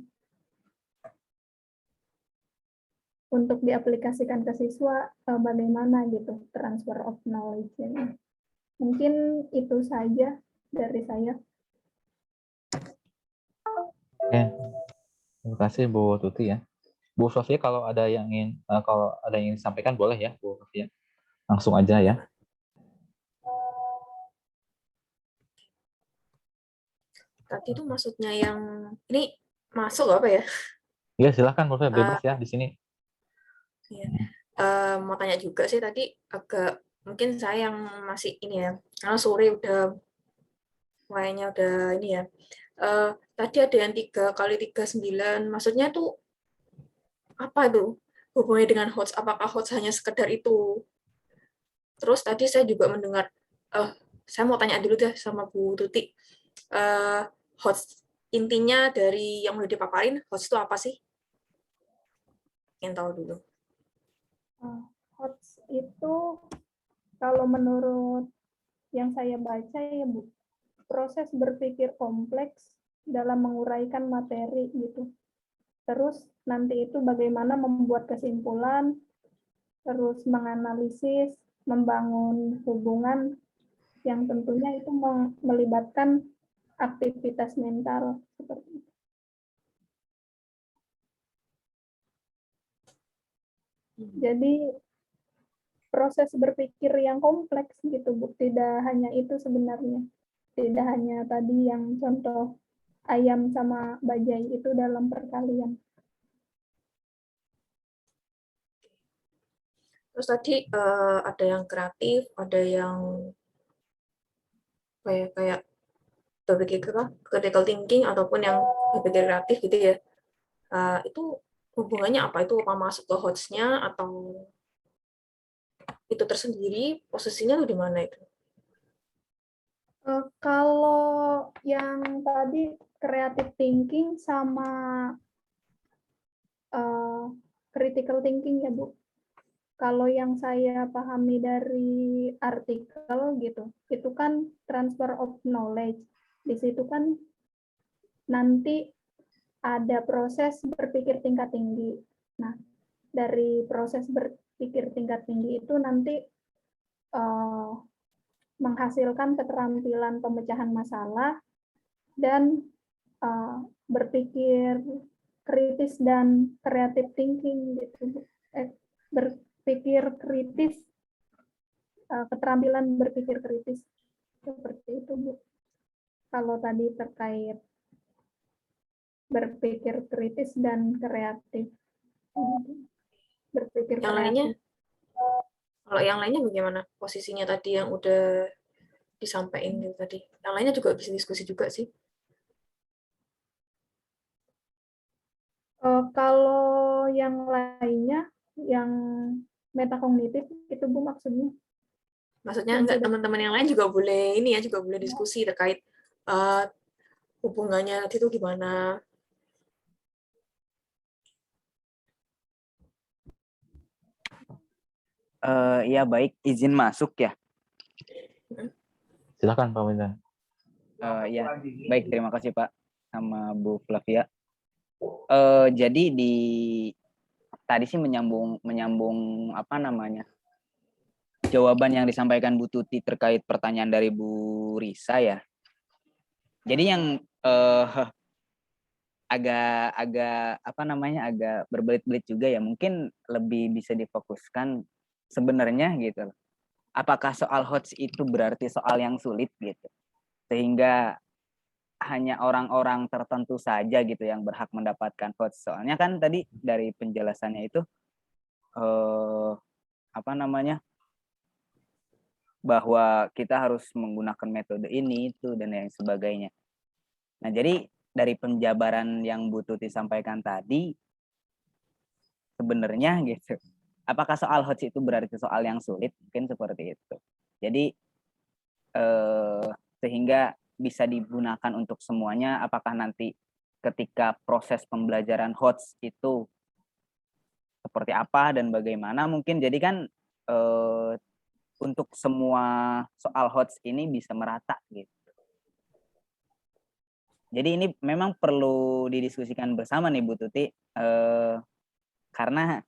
untuk diaplikasikan ke siswa bagaimana gitu transfer of knowledge-nya. Mungkin itu saja dari saya. Oke, terima kasih Bu Tuti ya. Bu Sofia kalau ada yang ingin disampaikan boleh ya Bu Sofia. Langsung aja ya. Tadi itu maksudnya yang ini masuk apa ya? Ya silakan Bu Sofia, bebas ya di sini. Ya. Mau tanya juga sih tadi agak mungkin saya yang masih ini ya, karena sore udah kayaknya udah ini ya. Tadi ada yang 3 kali 3 9, maksudnya tuh apa tuh hubungannya dengan HOTS? Apakah HOTS hanya sekedar itu? Terus tadi saya juga mendengar, saya mau tanya dulu deh sama Bu Tuti, HOTS intinya dari yang udah dipaparin, HOTS itu apa sih? Ingin tahu dulu. HOTS itu kalau menurut yang saya baca ya Bu, proses berpikir kompleks dalam menguraikan materi gitu. Terus nanti itu bagaimana membuat kesimpulan, terus menganalisis, membangun hubungan yang tentunya itu melibatkan aktivitas mental seperti itu. Jadi proses berpikir yang kompleks gitu Bu, tidak hanya itu sebenarnya. Tidak hanya tadi yang contoh ayam sama bajai itu dalam perkalian. Terus tadi ada yang kreatif, ada yang kayak berpikir critical thinking ataupun yang berpikir kreatif gitu ya. Itu hubungannya apa? Itu apa masuk ke HOTS-nya atau itu tersendiri? Posisinya tuh di mana itu? Kalau yang tadi creative thinking sama critical thinking ya Bu. Kalau yang saya pahami dari artikel gitu, itu kan transfer of knowledge. Di situ kan nanti ada proses berpikir tingkat tinggi. Nah, dari proses berpikir tingkat tinggi itu nanti menghasilkan keterampilan pemecahan masalah dan berpikir kritis dan creative thinking gitu. Berpikir kritis, keterampilan berpikir kritis seperti itu Bu. Kalau tadi terkait berpikir kritis dan kreatif, berpikir Yang kreatif. lainnya, kalau yang lainnya bagaimana posisinya tadi yang udah disampaikan gitu tadi? Yang lainnya juga bisa diskusi juga sih. Kalau yang lainnya, yang metakognitif itu Bu maksudnya? Maksudnya Yang enggak, sudah teman-teman yang lain juga boleh ini ya, juga boleh diskusi terkait hubungannya nanti itu gimana. Ya baik, izin masuk ya. Silakan Pak Windan. Ya, baik, terima kasih Pak sama Bu Flavia. Jadi tadi sih menyambung apa namanya, jawaban yang disampaikan Bu Tuti terkait pertanyaan dari Bu Risa ya. Jadi yang agak apa namanya, agak berbelit-belit juga ya, mungkin lebih bisa difokuskan sebenarnya gitu loh. Apakah soal HOTS itu berarti soal yang sulit gitu, sehingga hanya orang-orang tertentu saja gitu yang berhak mendapatkan HOTS? Soalnya kan tadi dari penjelasannya itu apa namanya, bahwa kita harus menggunakan metode ini itu dan lain sebagainya. Nah, jadi dari penjabaran yang Bu Tuti sampaikan tadi, sebenarnya gitu, apakah soal HOTS itu berarti soal yang sulit? Mungkin seperti itu. Jadi sehingga bisa digunakan untuk semuanya. Apakah nanti ketika proses pembelajaran HOTS itu seperti apa dan bagaimana? Mungkin jadi kan untuk semua soal HOTS ini bisa merata gitu. Jadi ini memang perlu didiskusikan bersama nih Bu Tuti, karena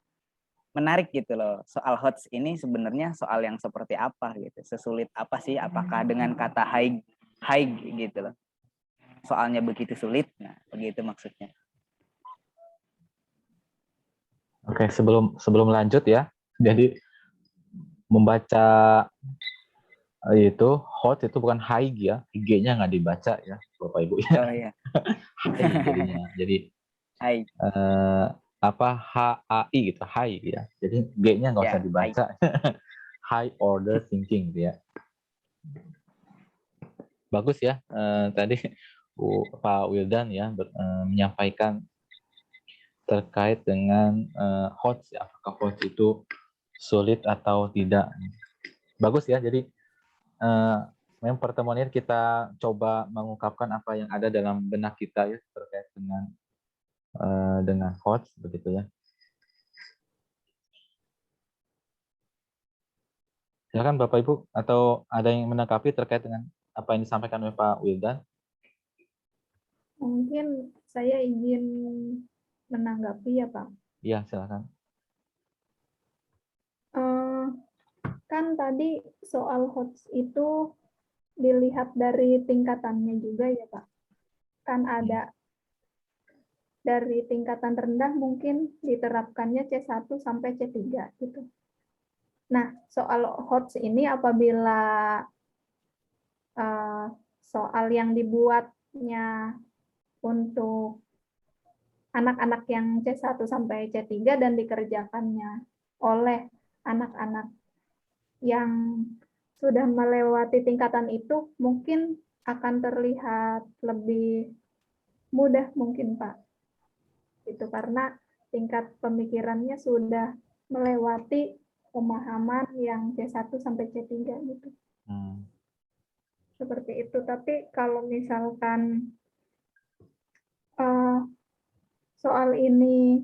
menarik gitu loh, soal HOTS ini sebenarnya soal yang seperti apa gitu, sesulit apa sih, apakah dengan kata high gitu loh, soalnya begitu sulit, nah begitu maksudnya. Oke, sebelum lanjut ya, jadi membaca itu HOTS itu bukan high ya, G-nya nggak dibaca ya Bapak Ibu ya. Oh iya. Jadinya. Jadi High. apa HAI gitu, high ya. Jadi G-nya nggak usah dibaca. High order thinking gitu ya. Bagus ya, tadi Pak Wildan ya menyampaikan terkait dengan HOTS ya, apakah HOTS itu sulit atau tidak. Bagus ya, jadi memang pertemuan ini kita coba mengungkapkan apa yang ada dalam benak kita ya terkait dengan HOTS begitu ya. Silakan Bapak Ibu, atau ada yang menanggapi terkait dengan apa yang disampaikan oleh Pak Wildan? Mungkin saya izin menanggapi ya Pak. Iya, silakan. Kan tadi soal HOTS itu dilihat dari tingkatannya juga ya Pak. Kan ada dari tingkatan rendah mungkin diterapkannya C1 sampai C3 gitu. Nah, soal HOTS ini apabila soal yang dibuatnya untuk anak-anak yang C1 sampai C3 dan dikerjakannya oleh anak-anak yang sudah melewati tingkatan itu mungkin akan terlihat lebih mudah mungkin Pak. Itu karena tingkat pemikirannya sudah melewati pemahaman yang C1 sampai C3 gitu. Seperti itu. Tapi kalau misalkan soal ini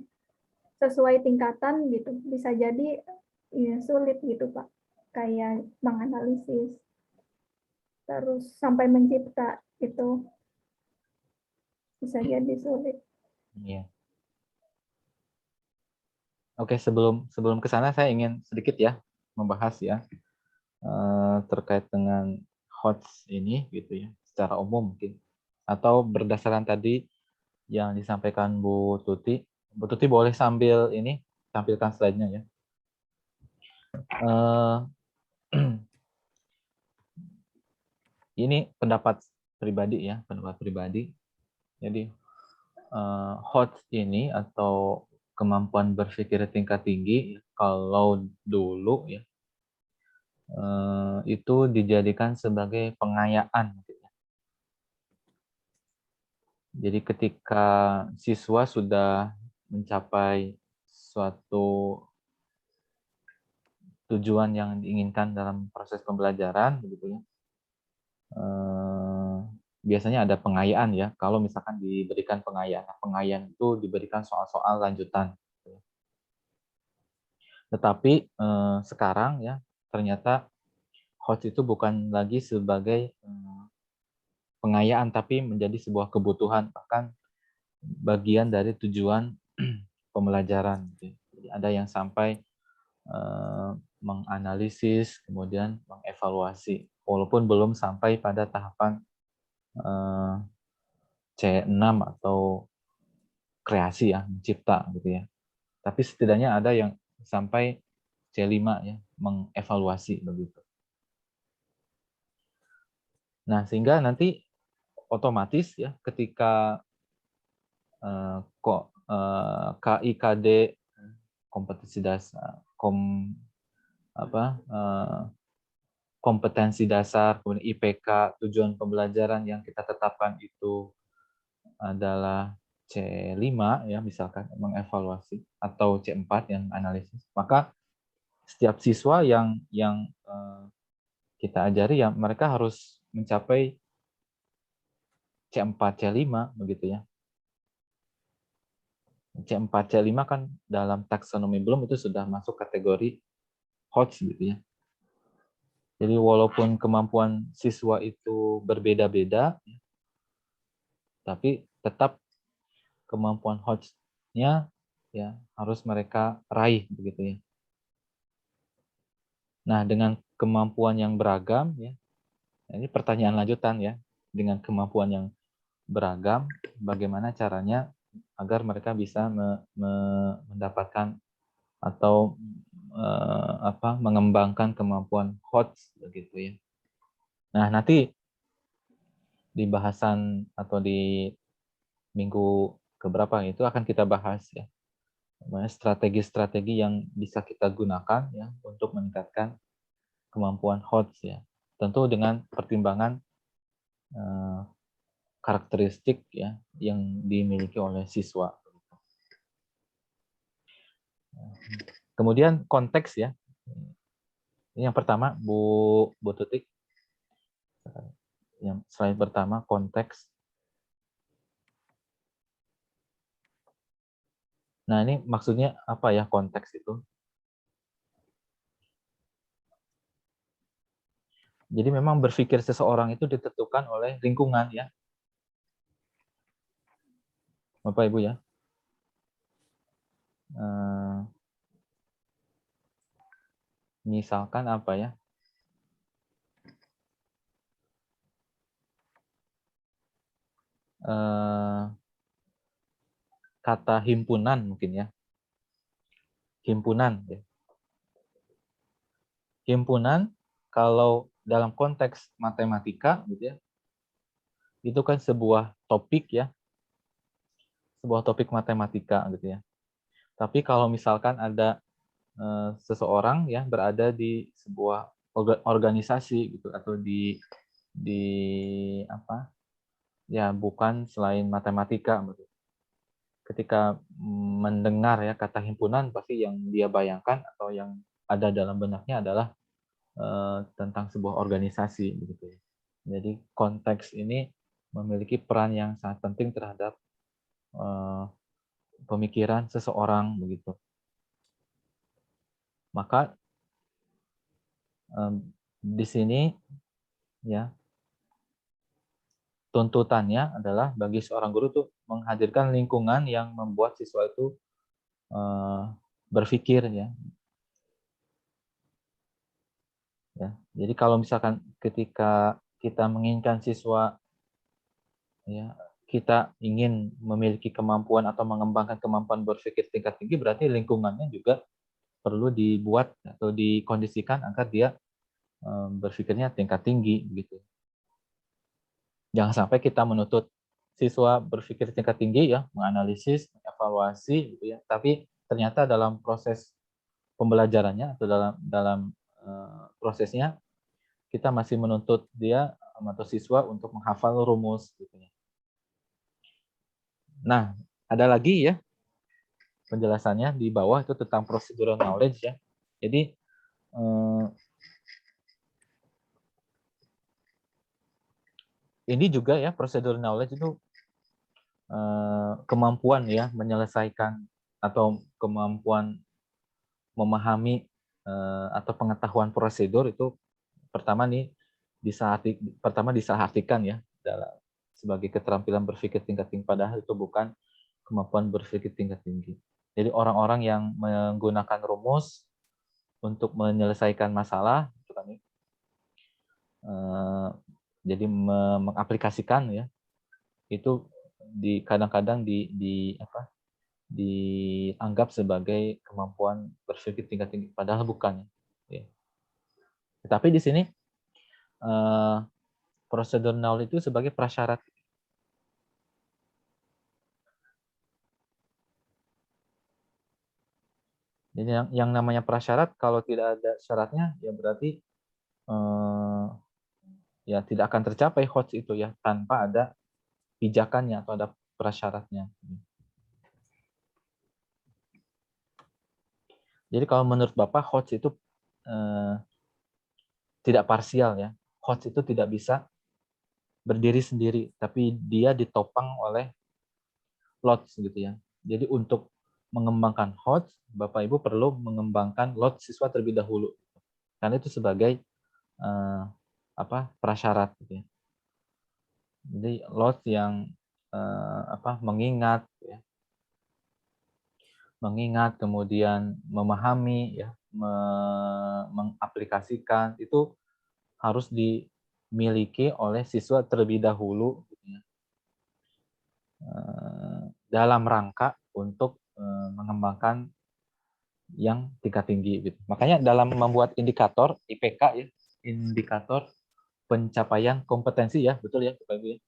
sesuai tingkatan gitu, bisa jadi ya sulit gitu Pak. Kayak menganalisis, terus sampai mencipta itu bisa jadi sulit. Iya. Oke, sebelum ke sana saya ingin sedikit ya membahas ya terkait dengan HOTS ini gitu ya secara umum mungkin, atau berdasarkan tadi yang disampaikan Bu Tuti. Bu Tuti boleh sambil ini tampilkan slide-nya ya. Ini pendapat pribadi ya, pendapat pribadi. Jadi HOTS ini atau kemampuan berpikir tingkat tinggi, kalau dulu ya itu dijadikan sebagai pengayaan. Jadi ketika siswa sudah mencapai suatu tujuan yang diinginkan dalam proses pembelajaran, begitu ya, biasanya ada pengayaan ya. Kalau misalkan diberikan pengayaan itu diberikan soal-soal lanjutan. Tetapi sekarang ya ternyata HOTS itu bukan lagi sebagai pengayaan, tapi menjadi sebuah kebutuhan, bahkan bagian dari tujuan pembelajaran. Gitu. Jadi ada yang sampai menganalisis, kemudian mengevaluasi, walaupun belum sampai pada tahapan C6 atau kreasi ya, mencipta gitu ya. Tapi setidaknya ada yang sampai C5 ya, mengevaluasi begitu. Nah, sehingga nanti otomatis ya ketika KIKD, kompetensi dasar, kompetensi dasar, kemudian IPK, tujuan pembelajaran yang kita tetapkan itu adalah C5 ya, misalkan mengevaluasi, atau C4 yang analisis, maka setiap siswa yang kita ajari ya mereka harus mencapai C4, C5 begitu ya. C4, C5 kan dalam taksonomi Bloom itu sudah masuk kategori HOTS gitu ya. Jadi walaupun kemampuan siswa itu berbeda-beda, tapi tetap kemampuan HOTS-nya ya harus mereka raih begitu ya. Nah, dengan kemampuan yang beragam ya, ini pertanyaan lanjutan ya, dengan kemampuan yang beragam, bagaimana caranya agar mereka bisa mendapatkan atau mengembangkan kemampuan HOTS begitu ya. Nah, nanti di bahasan atau di minggu keberapa itu akan kita bahas ya, strategi-strategi yang bisa kita gunakan ya untuk meningkatkan kemampuan HOTS ya. Tentu dengan pertimbangan karakteristik ya yang dimiliki oleh siswa. Kemudian konteks ya. Ini yang pertama Bu Tutik. Yang slide pertama konteks. Nah, ini maksudnya apa ya konteks itu? Jadi memang berpikir seseorang itu ditentukan oleh lingkungan ya. Bapak Ibu ya. Misalkan apa ya? Kata himpunan mungkin ya. Himpunan ya. Himpunan kalau dalam konteks matematika gitu ya, itu kan sebuah topik ya, sebuah topik matematika gitu ya. Tapi kalau misalkan ada seseorang ya berada di sebuah organisasi gitu atau di apa ya, bukan selain matematika gitu. Ketika mendengar ya kata himpunan, pasti yang dia bayangkan atau yang ada dalam benaknya adalah tentang sebuah organisasi begitu ya. Jadi konteks ini memiliki peran yang sangat penting terhadap pemikiran seseorang begitu. Maka di sini ya tuntutannya adalah bagi seorang guru tuh menghadirkan lingkungan yang membuat siswa itu berpikir ya. Ya, jadi kalau misalkan ketika kita menginginkan siswa ya, kita ingin memiliki kemampuan atau mengembangkan kemampuan berpikir tingkat tinggi, berarti lingkungannya juga perlu dibuat atau dikondisikan agar dia berpikirnya tingkat tinggi gitu. Jangan sampai kita menuntut siswa berpikir tingkat tinggi ya, menganalisis, mengevaluasi gitu ya, tapi ternyata dalam proses pembelajarannya atau dalam prosesnya kita masih menuntut dia atau siswa untuk menghafal rumus gitu ya. Nah, ada lagi ya penjelasannya di bawah itu tentang procedural knowledge ya. Jadi ini juga ya procedural knowledge itu kemampuan ya menyelesaikan atau kemampuan memahami atau pengetahuan prosedur itu pertama disalah artikan ya sebagai keterampilan berpikir tingkat tinggi, padahal itu bukan kemampuan berpikir tingkat tinggi. Jadi orang-orang yang menggunakan rumus untuk menyelesaikan masalah, gitu kan, jadi mengaplikasikan ya, itu kadang-kadang dianggap sebagai kemampuan berpikir tingkat tinggi, padahal bukan. Ya. Tetapi di sini procedural knowledge itu sebagai prasyarat. Jadi yang namanya prasyarat, kalau tidak ada syaratnya, ya berarti ya tidak akan tercapai HOTS itu ya, tanpa ada pijakannya atau ada prasyaratnya. Jadi kalau menurut Bapak, HOTS itu tidak parsial ya. HOTS itu tidak bisa berdiri sendiri, tapi dia ditopang oleh LOTS gitu ya. Jadi untuk mengembangkan HOTS, Bapak Ibu perlu mengembangkan LOTS siswa terlebih dahulu. Karena itu sebagai prasyarat gitu ya. Jadi LOTS yang mengingat ya. Mengingat, kemudian memahami ya, mengaplikasikan, itu harus dimiliki oleh siswa terlebih dahulu gitu ya. Dalam rangka untuk mengembangkan yang tingkat tinggi gitu. Makanya dalam membuat indikator IPK ya, indikator pencapaian kompetensi ya, betul ya Bapak Ibu ya.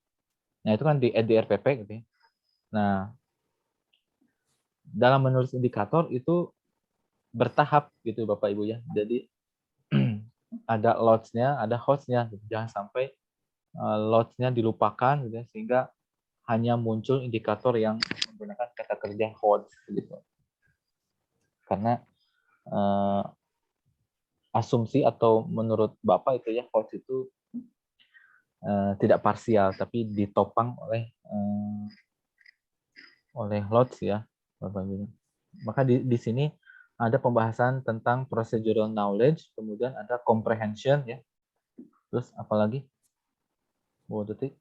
Nah, itu kan di EDRPP gitu ya. Nah, dalam menulis indikator itu bertahap gitu Bapak Ibu ya. Jadi ada loads-nya, ada host-nya. Jangan sampai loads-nya dilupakan gitu ya, sehingga hanya muncul indikator yang menggunakan kata kerja host gitu. Karena asumsi atau menurut Bapak itu ya, host itu tidak parsial tapi ditopang oleh loads ya Bapak Ibu. Maka di sini ada pembahasan tentang procedural knowledge, kemudian ada comprehension ya. Terus apalagi? Bu Tuti?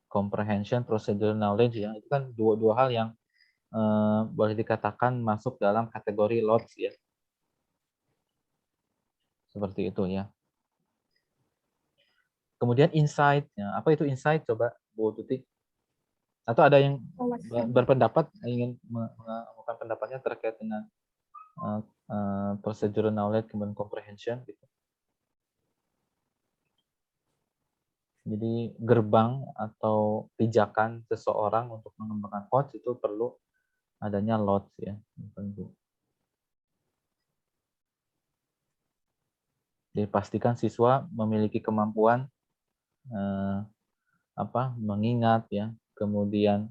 Comprehension, procedural knowledge ya. Itu kan dua hal yang boleh dikatakan masuk dalam kategori LOTS ya. Seperti itu ya. Kemudian insight. Ya. Apa itu insight? Coba Bu Tuti. Atau ada yang berpendapat, ingin mengemukakan pendapatnya terkait dengan procedural knowledge kemudian comprehension gitu. Jadi gerbang atau pijakan seseorang untuk mengembangkan HOTS itu perlu adanya LOTS ya. Jadi pastikan siswa memiliki kemampuan mengingat ya, kemudian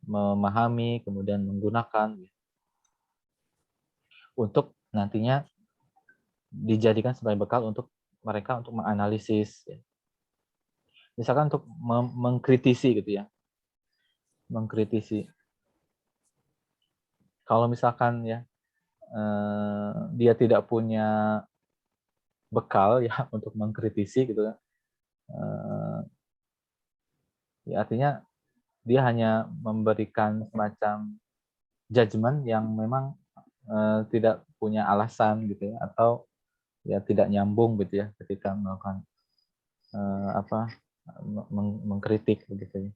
memahami, kemudian menggunakan ya, untuk nantinya dijadikan sebagai bekal untuk mereka untuk menganalisis ya. Misalkan untuk mengkritisi gitu ya. Mengkritisi. Kalau misalkan ya dia tidak punya bekal ya untuk mengkritisi gitu ya. Ya artinya dia hanya memberikan semacam judgement yang memang tidak punya alasan gitu ya, atau ya tidak nyambung gitu ya ketika melakukan mengkritik begitu ya.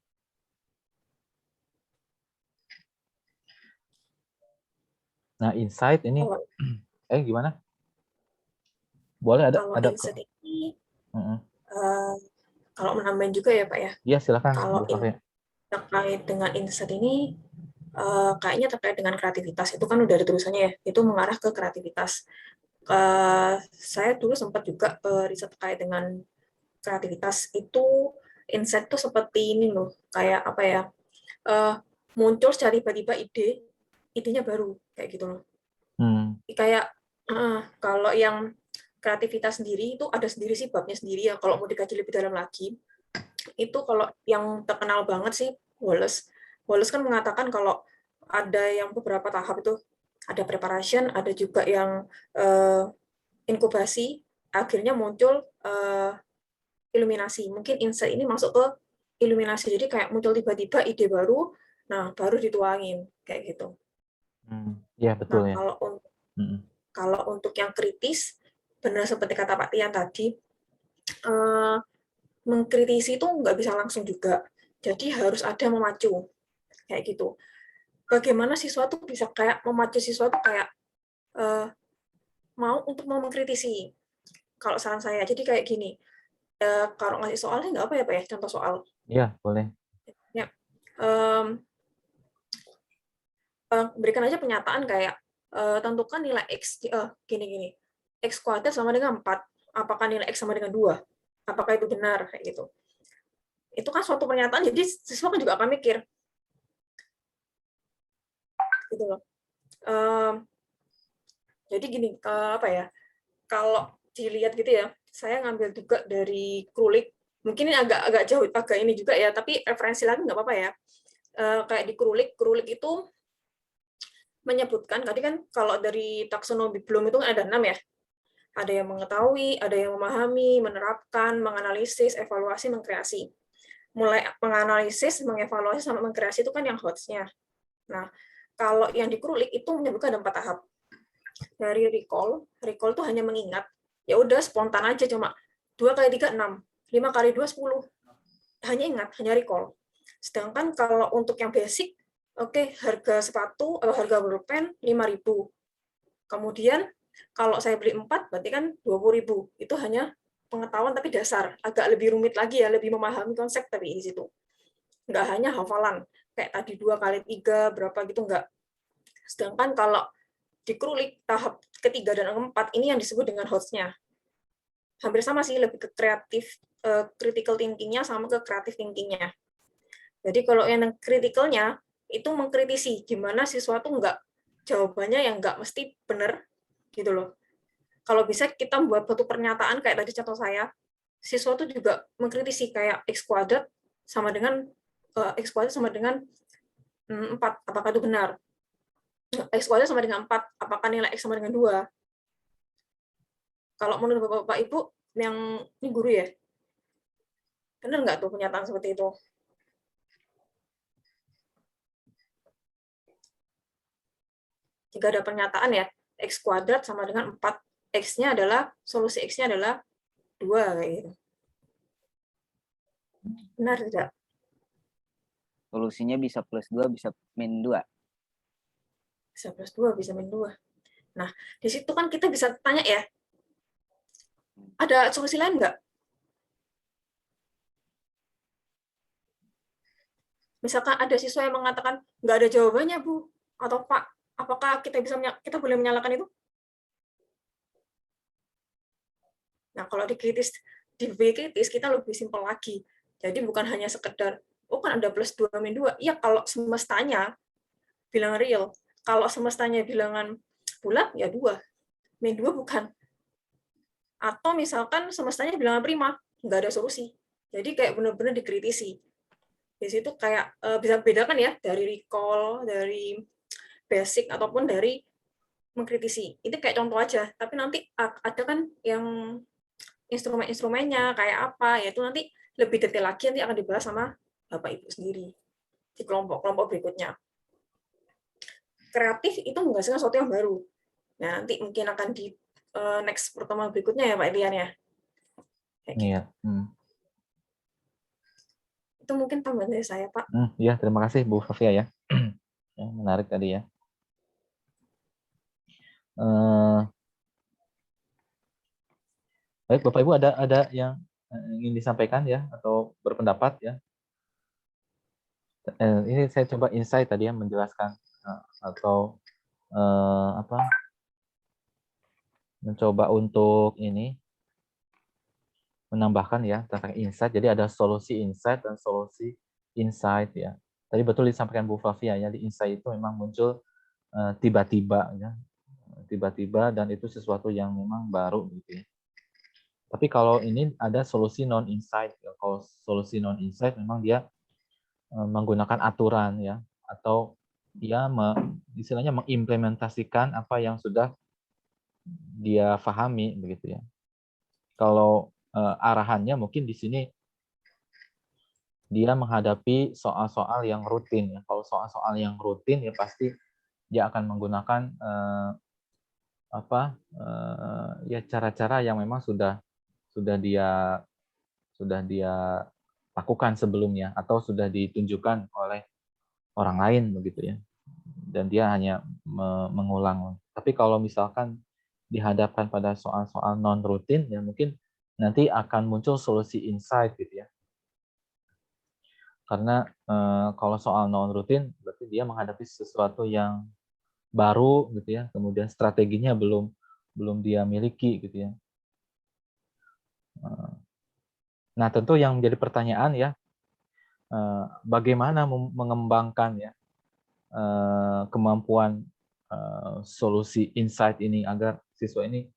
Nah, insight ini gimana? Boleh ada insight ini kalau menambahin juga ya Pak ya. Iya, silakan. Kalau terkait dengan insight ini kayaknya terkait dengan kreativitas, itu kan udah ada tulisannya ya, itu mengarah ke kreativitas. Saya dulu sempat juga riset terkait dengan kreativitas, itu insight tuh seperti ini loh, kayak apa ya, muncul secara tiba-tiba idenya baru kayak gitu loh. Kayak kalau yang kreativitas sendiri itu ada sendiri sih babnya sendiri ya, kalau mau dikaji lebih dalam lagi itu kalau yang terkenal banget sih Wallace kan mengatakan kalau ada yang beberapa tahap itu Ada preparation, ada juga yang inkubasi, akhirnya muncul iluminasi. Mungkin insight ini masuk ke iluminasi, jadi kayak muncul tiba-tiba ide baru, nah baru dituangin kayak gitu. Ya betul Nah, ya. kalau untuk yang kritis, benar seperti kata Pak Tian tadi, mengkritisi itu nggak bisa langsung juga. Jadi harus ada memacu, kayak gitu. Bagaimana siswa tuh bisa kayak memacu siswa tuh kayak mau mengkritisi. Kalau saran saya, jadi kayak gini, kalau ngasih soalnya nggak apa ya Pak ya, contoh soal. Iya, boleh. Ya, berikan aja pernyataan kayak, tentukan nilai X, gini-gini, X kuadrat sama dengan 4, apakah nilai X sama dengan 2? Apakah itu benar? Kayak gitu. Itu kan suatu pernyataan, jadi siswa kan juga akan mikir. Gitu loh. Jadi gini, apa ya, kalau dilihat gitu ya, saya ngambil juga dari Krulik, mungkin ini agak jauh, agak ini juga ya, tapi referensi lagi nggak apa-apa ya. Kayak di Krulik itu menyebutkan, tadi kan kalau dari taksonomi Bloom itu ada 6 ya, ada yang mengetahui, ada yang memahami, menerapkan, menganalisis, evaluasi, mengkreasi. Mulai menganalisis, mengevaluasi, sampai mengkreasi itu kan yang HOTS-nya. Nah, kalau yang di Krulik itu menyebutkan ada 4 tahap. Dari recall itu hanya mengingat, ya udah spontan aja, cuma 2 kali 3 6, 5 kali 2 10. Hanya ingat, hanya recall. Sedangkan kalau untuk yang basic, oke, harga sepatu atau harga pulpen 5.000. Kemudian kalau saya beli 4 berarti kan 20.000. Itu hanya pengetahuan tapi dasar, agak lebih rumit lagi ya, lebih memahami konsep tapi di situ. Nggak hanya hafalan, kayak tadi 2 kali 3 berapa gitu, nggak. Sedangkan kalau di Krulik tahap ketiga dan keempat ini yang disebut dengan HOTS-nya. Hampir sama sih, lebih ke kreatif, critical thinking-nya sama ke creative thinking-nya. Jadi kalau yang critical-nya itu mengkritisi gimana siswa tuh nggak, jawabannya yang nggak mesti benar gitu loh. Kalau bisa kita buat satu pernyataan kayak tadi contoh saya, siswa tuh juga mengkritisi kayak X kuadrat sama dengan 4, apakah itu benar? X kuadrat sama dengan 4, apakah nilai X sama dengan 2? Kalau menurut Bapak Ibu, yang ini guru ya, benar nggak tuh pernyataan seperti itu? Jika ada pernyataan ya, X kuadrat sama dengan 4, X-nya adalah, solusi X-nya adalah 2, kayak gitu. Benar tidak? Solusinya bisa +2, bisa -2. Bisa +2, bisa -2. Nah, di situ kan kita bisa tanya ya, ada solusi lain nggak? Misalkan ada siswa yang mengatakan, nggak ada jawabannya, Bu, atau Pak, apakah kita boleh menyalakan itu? Nah, kalau di kritis kita lebih simpel lagi. Jadi bukan hanya sekedar, oh kan ada +2, -2. Iya, kalau semestanya bilang real. Kalau semestanya bilangan bulat, ya 2. -2 bukan. Atau misalkan semestanya bilangan prima, nggak ada solusi. Jadi kayak benar-benar dikritisi. Di situ kayak bisa bedakan ya, dari recall, dari basic, ataupun dari mengkritisi. Itu kayak contoh aja. Tapi nanti ada kan yang instrumen-instrumennya kayak apa, yaitu nanti lebih detail lagi nanti akan dibahas sama Bapak Ibu sendiri di kelompok-kelompok berikutnya. Kreatif itu menghasilkan sesuatu yang baru. Nah, nanti mungkin akan di next pertemuan berikutnya ya Pak Ilian ya. Iya. Itu mungkin tambahan dari saya Pak. Ya, terima kasih Bu Fafia ya. Menarik tadi ya. Baik, Bapak Ibu ada yang ingin disampaikan ya atau berpendapat ya? Ini saya coba insight tadi ya, menjelaskan atau mencoba untuk ini menambahkan ya tentang insight. Jadi ada solusi insight dan solusi insight ya. Tadi betul disampaikan Bu Flavia ya, di insight itu memang muncul tiba-tiba ya, tiba-tiba, dan itu sesuatu yang memang baru gitu ya. Tapi kalau ini ada solusi non insight. Kalau solusi non insight memang dia menggunakan aturan ya, atau dia istilahnya mengimplementasikan apa yang sudah dia pahami begitu ya. Kalau arahannya mungkin di sini dia menghadapi soal-soal yang rutin ya. Kalau soal-soal yang rutin ya pasti dia akan menggunakan ya cara-cara yang memang sudah dia lakukan sebelumnya atau sudah ditunjukkan oleh orang lain begitu ya. Dan dia hanya mengulang. Tapi kalau misalkan dihadapkan pada soal-soal non rutin ya mungkin nanti akan muncul solusi insight gitu ya. Karena kalau soal non rutin berarti dia menghadapi sesuatu yang baru gitu ya, kemudian strateginya belum dia miliki gitu ya. Nah, tentu yang menjadi pertanyaan ya, bagaimana mengembangkan ya kemampuan solusi insight ini agar siswa ini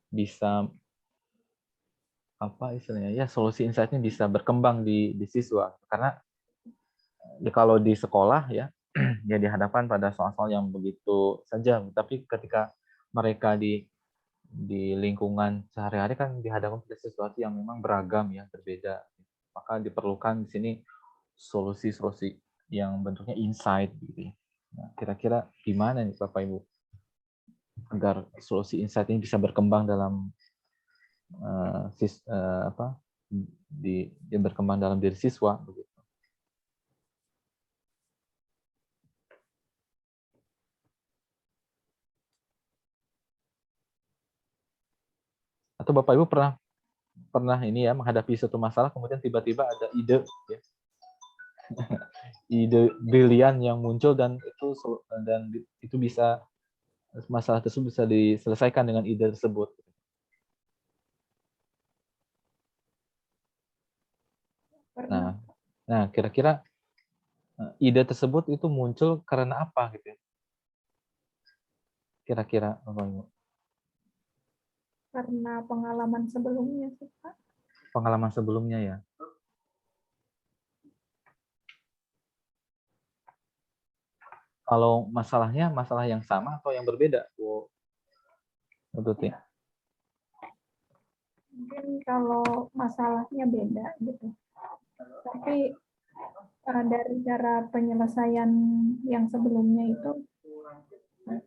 bisa istilahnya ya, solusi insight ini bisa berkembang di siswa. Karena ya kalau di sekolah ya ya dihadapkan pada soal-soal yang begitu saja, tapi ketika mereka di lingkungan sehari-hari kan dihadapkan pada sesuatu yang memang beragam ya, berbeda. Maka diperlukan di sini solusi-solusi yang bentuknya insight gitu ya. Nah, kira-kira gimana nih Bapak Ibu agar solusi insight ini bisa berkembang dalam berkembang dalam diri siswa begitu. Atau Bapak Ibu pernah ini ya menghadapi suatu masalah kemudian tiba-tiba ada ide ya. Ide brilian yang muncul dan itu bisa masalah tersebut bisa diselesaikan dengan ide tersebut. Nah, kira-kira ide tersebut itu muncul karena apa gitu ya? Kira-kira Bapak Ibu? Karena pengalaman sebelumnya sih, Pak. Pengalaman sebelumnya ya. Kalau masalahnya masalah yang sama atau yang berbeda, Bu Tuti? Mungkin kalau masalahnya beda gitu. Tapi dari cara penyelesaian yang sebelumnya itu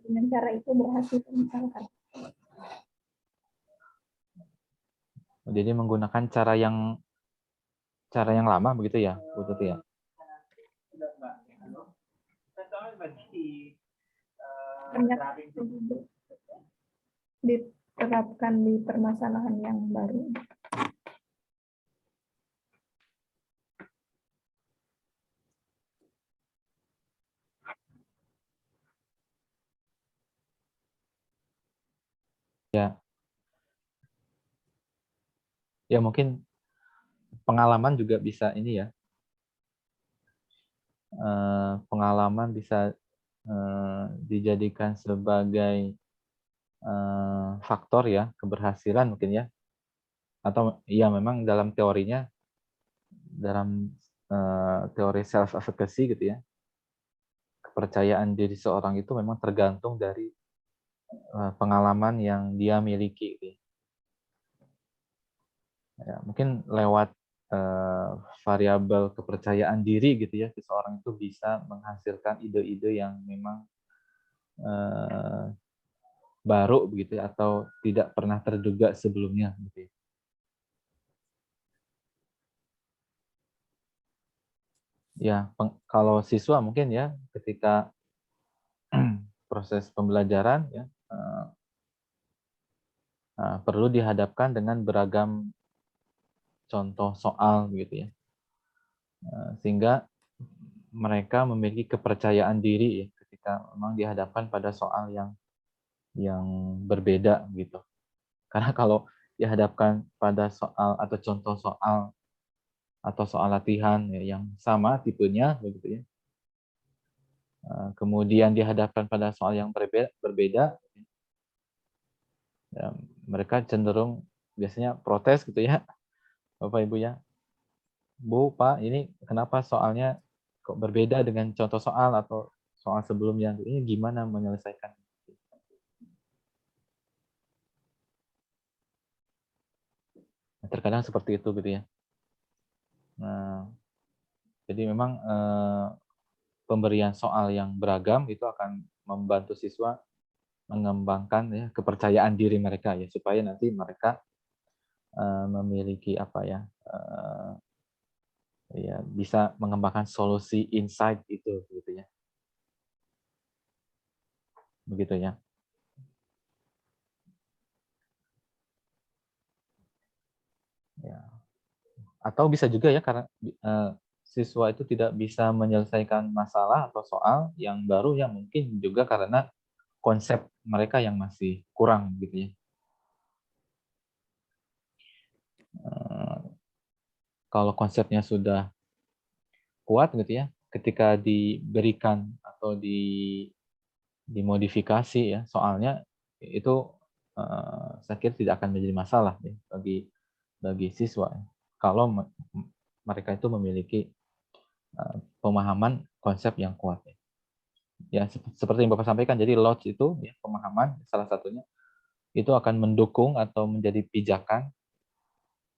dengan cara itu berhasil misalkan. Jadi menggunakan cara yang lama begitu ya, Bu Tuti ya? Ternyata diterapkan di permasalahan yang baru. Ya. Ya mungkin pengalaman juga bisa ini ya. Pengalaman bisa dijadikan sebagai faktor ya keberhasilan mungkin ya, atau ya memang dalam teorinya dalam teori self efficacy gitu ya, kepercayaan diri seorang itu memang tergantung dari pengalaman yang dia miliki gitu ya. Mungkin lewat variabel kepercayaan diri gitu ya, seseorang itu bisa menghasilkan ide-ide yang memang baru begitu ya, atau tidak pernah terduga sebelumnya gitu ya. Ya, kalau siswa mungkin ya ketika proses pembelajaran ya perlu dihadapkan dengan beragam contoh soal gitu ya, sehingga mereka memiliki kepercayaan diri ya ketika memang dihadapkan pada soal yang berbeda gitu. Karena kalau dihadapkan pada soal atau contoh soal atau soal latihan ya, yang sama tipenya begitu ya, kemudian dihadapkan pada soal yang berbeda ya, mereka cenderung biasanya protes gitu ya, Bapak Ibu ya. Bu, Pak, ini kenapa soalnya kok berbeda dengan contoh soal atau soal sebelumnya, ini gimana menyelesaikan. Terkadang seperti itu gitu ya. Nah, jadi memang pemberian soal yang beragam itu akan membantu siswa mengembangkan ya kepercayaan diri mereka ya, supaya nanti mereka memiliki apa ya, ya bisa mengembangkan solusi insight itu gitu ya. Begitu ya. Ya. Atau bisa juga ya karena siswa itu tidak bisa menyelesaikan masalah atau soal yang baru yang mungkin juga karena konsep mereka yang masih kurang gitu ya. Kalau konsepnya sudah kuat gitu ya, ketika diberikan atau dimodifikasi ya soalnya itu saya kira tidak akan menjadi masalah ya bagi siswa kalau mereka itu memiliki pemahaman konsep yang kuat ya. Ya seperti yang Bapak sampaikan, jadi lodge itu ya, pemahaman salah satunya itu akan mendukung atau menjadi pijakan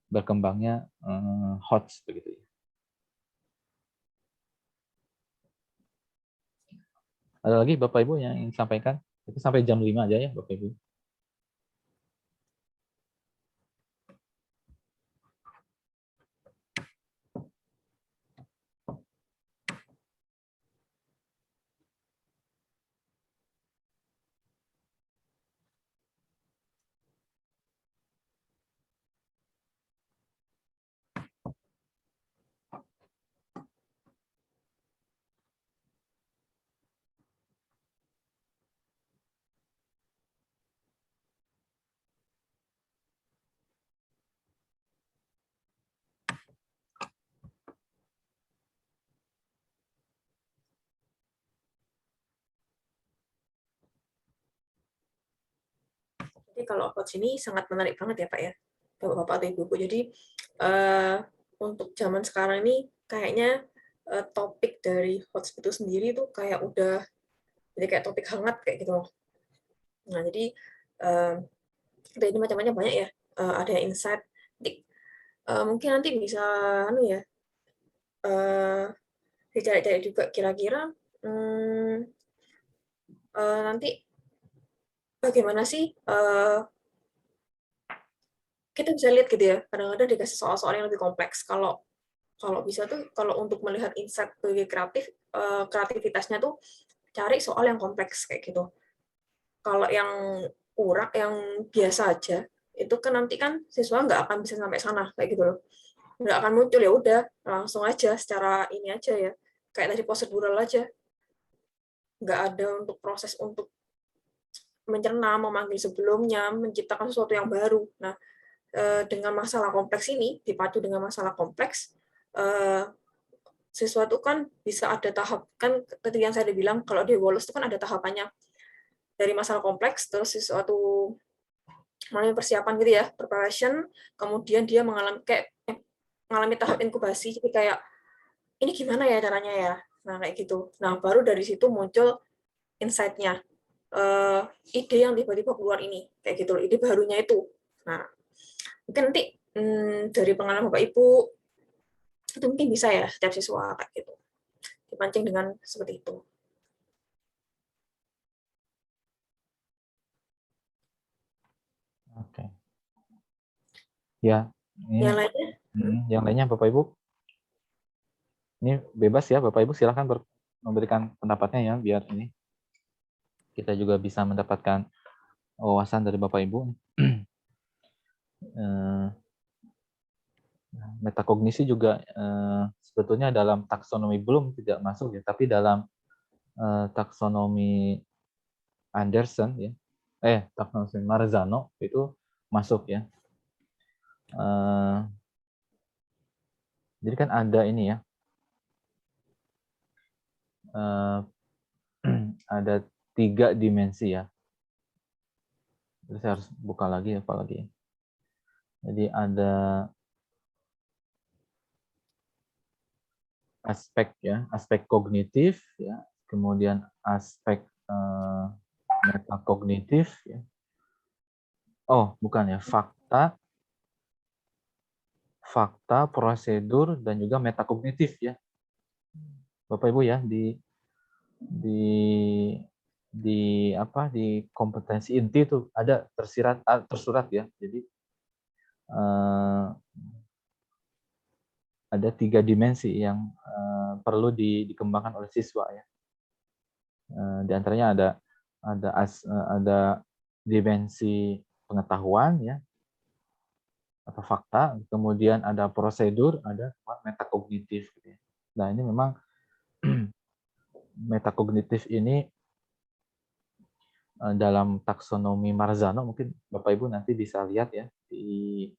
berkembangnya HOTS begitu ya. Ada lagi Bapak Ibu yang ingin sampaikan? Itu sampai jam 5 aja ya Bapak Ibu. Jadi kalau HOTS ini sangat menarik banget ya Pak ya, Bapak-Bapak atau Ibu-Ibu. Jadi untuk zaman sekarang ini kayaknya topik dari HOTS itu sendiri tuh kayak udah jadi kayak topik hangat kayak gitu loh. Nah jadi ini macam-macam banyak ya, ada yang insight. Mungkin nanti bisa ya dicari-cari juga kira-kira nanti bagaimana sih kita bisa lihat gitu ya, kadang-kadang dikasih soal-soal yang lebih kompleks. Kalau bisa tuh, kalau untuk melihat insight sebagai kreativitasnya tuh cari soal yang kompleks kayak gitu. Kalau yang kurang, yang biasa aja, itu kan nanti kan siswa nggak akan bisa sampai sana kayak gitu loh. Nggak akan muncul, ya udah langsung aja secara ini aja ya, kayak tadi prosedural aja. Nggak ada untuk proses untuk mencerna, memanggil sebelumnya, menciptakan sesuatu yang baru. Nah, dengan masalah kompleks ini, dipacu dengan masalah kompleks, siswa itu kan bisa ada tahap, kan tadi yang saya bilang, kalau di Wolos itu kan ada tahapannya. Dari masalah kompleks, terus sesuatu melalui persiapan gitu ya, preparation, kemudian dia mengalami tahap inkubasi, jadi kayak, ini gimana ya caranya ya? Nah, kayak gitu. Nah, baru dari situ muncul insight-nya. Ide yang tiba-tiba keluar ini, kayak gitu, ide barunya itu. Nah, mungkin nanti dari pengalaman Bapak Ibu, itu mungkin bisa ya setiap siswa kayak gitu. Dipancing dengan seperti itu. Oke. Ya. Yang lainnya? Yang lainnya Bapak Ibu. Ini bebas ya Bapak Ibu, silahkan memberikan pendapatnya ya, biar ini kita juga bisa mendapatkan wawasan dari Bapak Ibu. Metakognisi juga sebetulnya dalam taksonomi belum tidak masuk ya, tapi dalam taksonomi Anderson ya, taksonomi Marzano itu masuk ya. Jadi kan ada ini ya, ada 3 dimensi ya. Jadi saya harus buka lagi apalagi. Jadi ada aspek kognitif ya, kemudian aspek metakognitif ya. Oh, bukan ya, fakta, prosedur dan juga metakognitif ya. Bapak Ibu ya, di kompetensi inti itu ada tersurat ya. Jadi ada 3 dimensi yang perlu dikembangkan oleh siswa ya. Di antaranya ada dimensi pengetahuan ya atau fakta, kemudian ada prosedur, ada metakognitif gitu ya. Nah, ini memang metakognitif ini dalam taksonomi Marzano, mungkin Bapak Ibu nanti bisa lihat ya di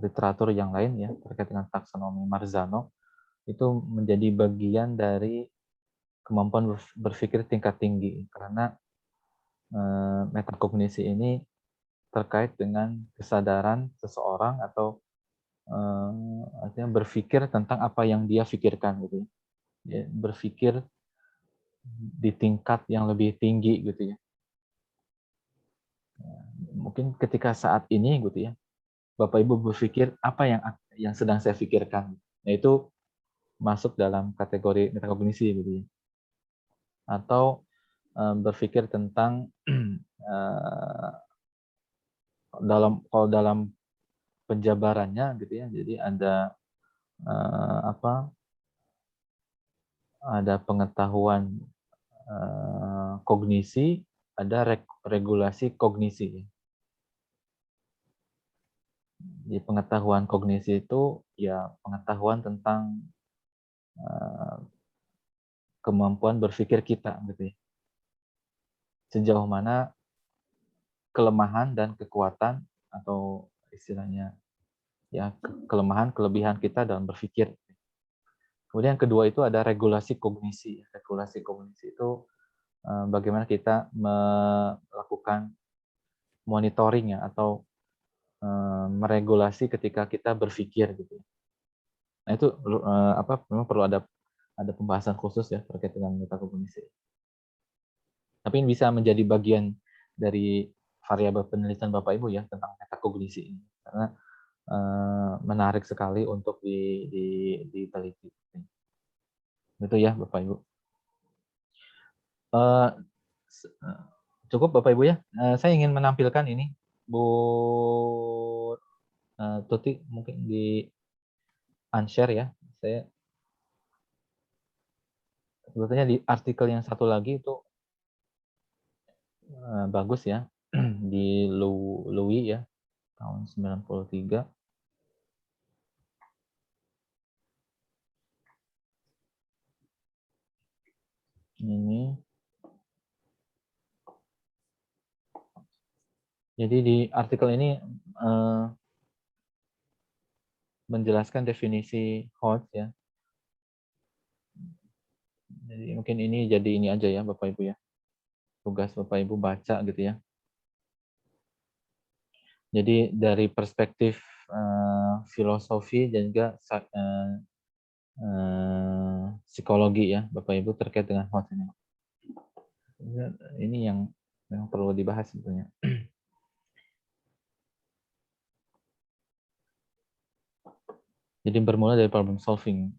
literatur yang lain ya terkait dengan taksonomi Marzano, itu menjadi bagian dari kemampuan berpikir tingkat tinggi, karena metakognisi ini terkait dengan kesadaran seseorang atau artinya berpikir tentang apa yang dia pikirkan gitu ya. Berpikir di tingkat yang lebih tinggi gitu ya. Mungkin ketika saat ini gitu ya, Bapak Ibu berpikir apa yang sedang saya pikirkan. Nah, itu masuk dalam kategori metakognisi gitu ya. Atau berpikir tentang kalau dalam penjabarannya gitu ya. Jadi ada ada pengetahuan kognisi, ada regulasi kognisi. Di pengetahuan kognisi itu ya pengetahuan tentang kemampuan berpikir kita gitu ya. Sejauh mana kelemahan dan kekuatan atau istilahnya ya kelemahan kelebihan kita dalam berpikir. Kemudian yang kedua itu ada regulasi kognisi. Regulasi kognisi itu bagaimana kita melakukan monitoring ya atau meregulasi ketika kita berpikir gitu. Nah, itu memang perlu ada pembahasan khusus ya terkait dengan metakognisi. Tapi ini bisa menjadi bagian dari variabel penelitian Bapak Ibu ya tentang metakognisi ini, karena menarik sekali untuk diteliti. Itu ya Bapak Ibu. Cukup Bapak Ibu ya. Saya ingin menampilkan ini, Bu Tuti, mungkin di unshare ya. Saya sebetulnya di artikel yang satu lagi itu bagus ya, di Louis ya, tahun 93. Ini. Jadi di artikel ini menjelaskan definisi HOT ya. Jadi mungkin ini jadi ini aja ya Bapak Ibu ya. Tugas Bapak Ibu baca gitu ya. Jadi dari perspektif filosofi dan juga psikologi ya Bapak Ibu terkait dengan HOT ini. Ini yang perlu dibahas sebetulnya. Jadi bermula dari problem solving.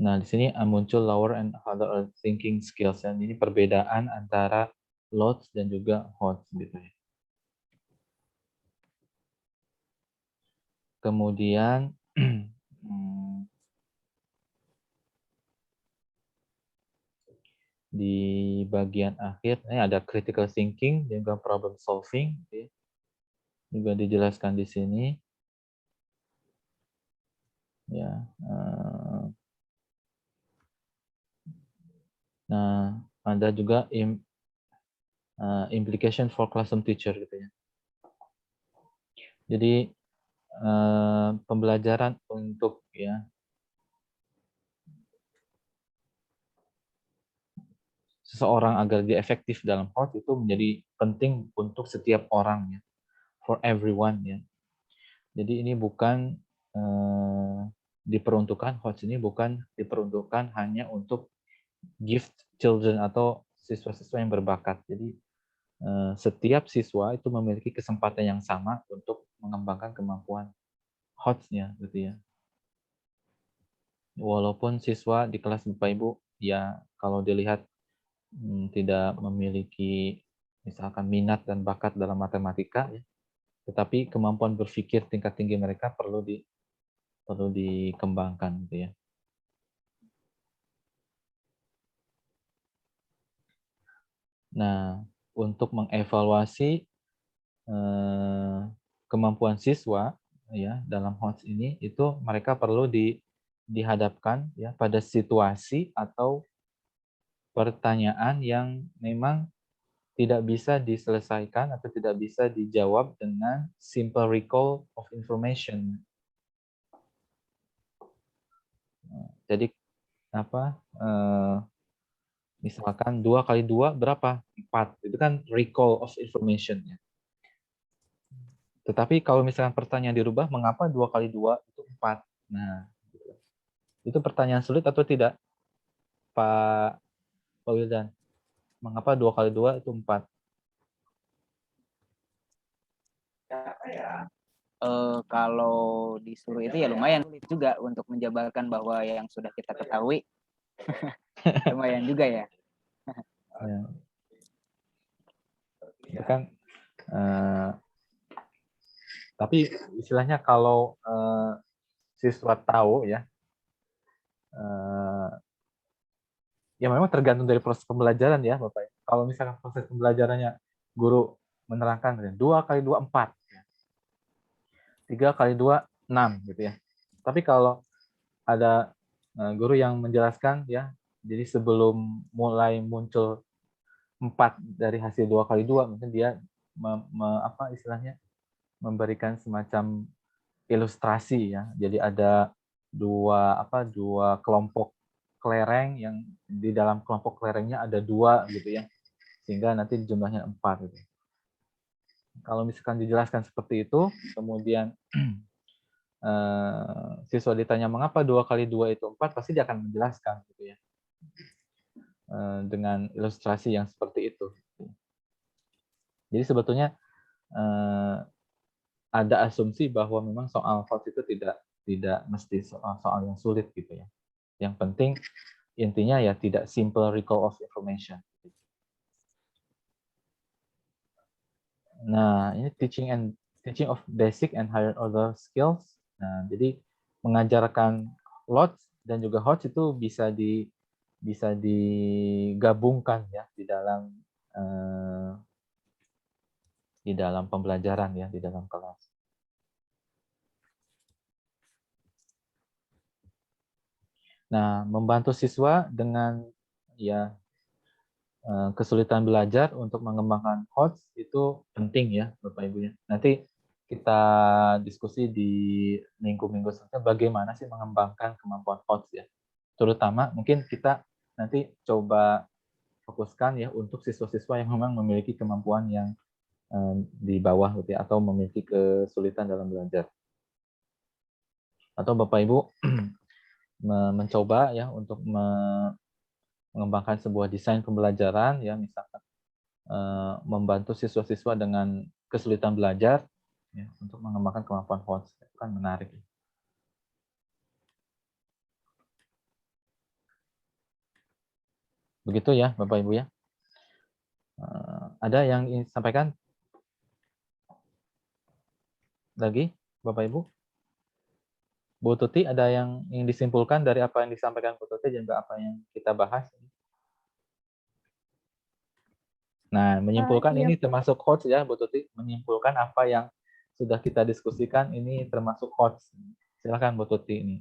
Nah, di sini muncul lower and other thinking skills. Dan ini perbedaan antara LOTS dan juga HOTS gitu ya. Kemudian di bagian akhir ini ada critical thinking dan juga problem solving gitu ya. Juga dijelaskan di sini. Ya. Nah, ada juga implication for classroom teacher gitu ya. Jadi pembelajaran untuk ya seseorang agar dia efektif dalam HOT itu menjadi penting untuk setiap orang ya, for everyone ya. Jadi ini bukan diperuntukkan, HOTS ini bukan diperuntukkan hanya untuk gift children atau siswa-siswa yang berbakat. Jadi setiap siswa itu memiliki kesempatan yang sama untuk mengembangkan kemampuan HOTS-nya gitu ya. Walaupun siswa di kelas Bapak Ibu ya kalau dilihat tidak memiliki misalkan minat dan bakat dalam matematika ya, tetapi kemampuan berpikir tingkat tinggi mereka perlu dikembangkan gitu ya. Nah, untuk mengevaluasi kemampuan siswa ya dalam HOTS ini itu mereka perlu dihadapkan ya pada situasi atau pertanyaan yang memang tidak bisa diselesaikan atau tidak bisa dijawab dengan simple recall of information. Jadi apa? Misalkan 2 kali 2 berapa? 4. Itu kan recall of information ya. Tetapi kalau misalkan pertanyaan dirubah, mengapa 2 kali 2 itu 4? Nah, itu pertanyaan sulit atau tidak, Pak Wildan? Mengapa 2 kali 2 itu 4? Kalau disuruh itu ya lumayan sulit juga untuk menjabarkan bahwa yang sudah kita ketahui. Lumayan juga ya. Ya. Itu kan tapi istilahnya kalau siswa tahu ya ya memang tergantung dari proses pembelajaran ya Bapak. Kalau misalkan proses pembelajarannya guru menerangkan 2 kali 2 4. 3 kali 2 6 gitu ya. Tapi kalau ada guru yang menjelaskan ya, jadi sebelum mulai muncul 4 dari hasil 2 kali 2 mungkin dia apa istilahnya memberikan semacam ilustrasi ya. Jadi ada dua kelompok kelereng yang di dalam kelompok kelerengnya ada 2 gitu ya. Sehingga nanti jumlahnya 4 gitu. Kalau misalkan dijelaskan seperti itu, kemudian siswa ditanya mengapa 2 kali 2 itu 4, pasti dia akan menjelaskan gitu ya. Dengan ilustrasi yang seperti itu. Jadi sebetulnya ada asumsi bahwa memang soal HOTS itu tidak mesti soal yang sulit gitu ya. Yang penting intinya ya tidak simple recall of information. Nah, ini teaching of basic and higher order skills. Nah, jadi mengajarkan LOTS dan juga HOTS itu bisa digabungkan ya di dalam pembelajaran ya di dalam kelas. Nah, membantu siswa dengan ya kesulitan belajar untuk mengembangkan HOTS itu penting ya Bapak Ibu ya. Nanti kita diskusi di minggu-minggu selanjutnya bagaimana sih mengembangkan kemampuan HOTS ya. Terutama mungkin kita nanti coba fokuskan ya untuk siswa-siswa yang memang memiliki kemampuan yang di bawah gitu ya, atau memiliki kesulitan dalam belajar. Atau Bapak Ibu mencoba ya untuk mengembangkan sebuah desain pembelajaran ya misalkan membantu siswa-siswa dengan kesulitan belajar ya, untuk mengembangkan kemampuan HOTS itu kan menarik. Begitu ya Bapak Ibu ya. Ada yang ingin disampaikan lagi Bapak Ibu? Bu Tuti, ada yang ingin disimpulkan dari apa yang disampaikan Bu Tuti dan apa yang kita bahas? Nah, menyimpulkan Iya. ini termasuk HOTS ya, Bu Tuti. Menyimpulkan apa yang sudah kita diskusikan ini termasuk HOTS. Silakan Bu Tuti ini.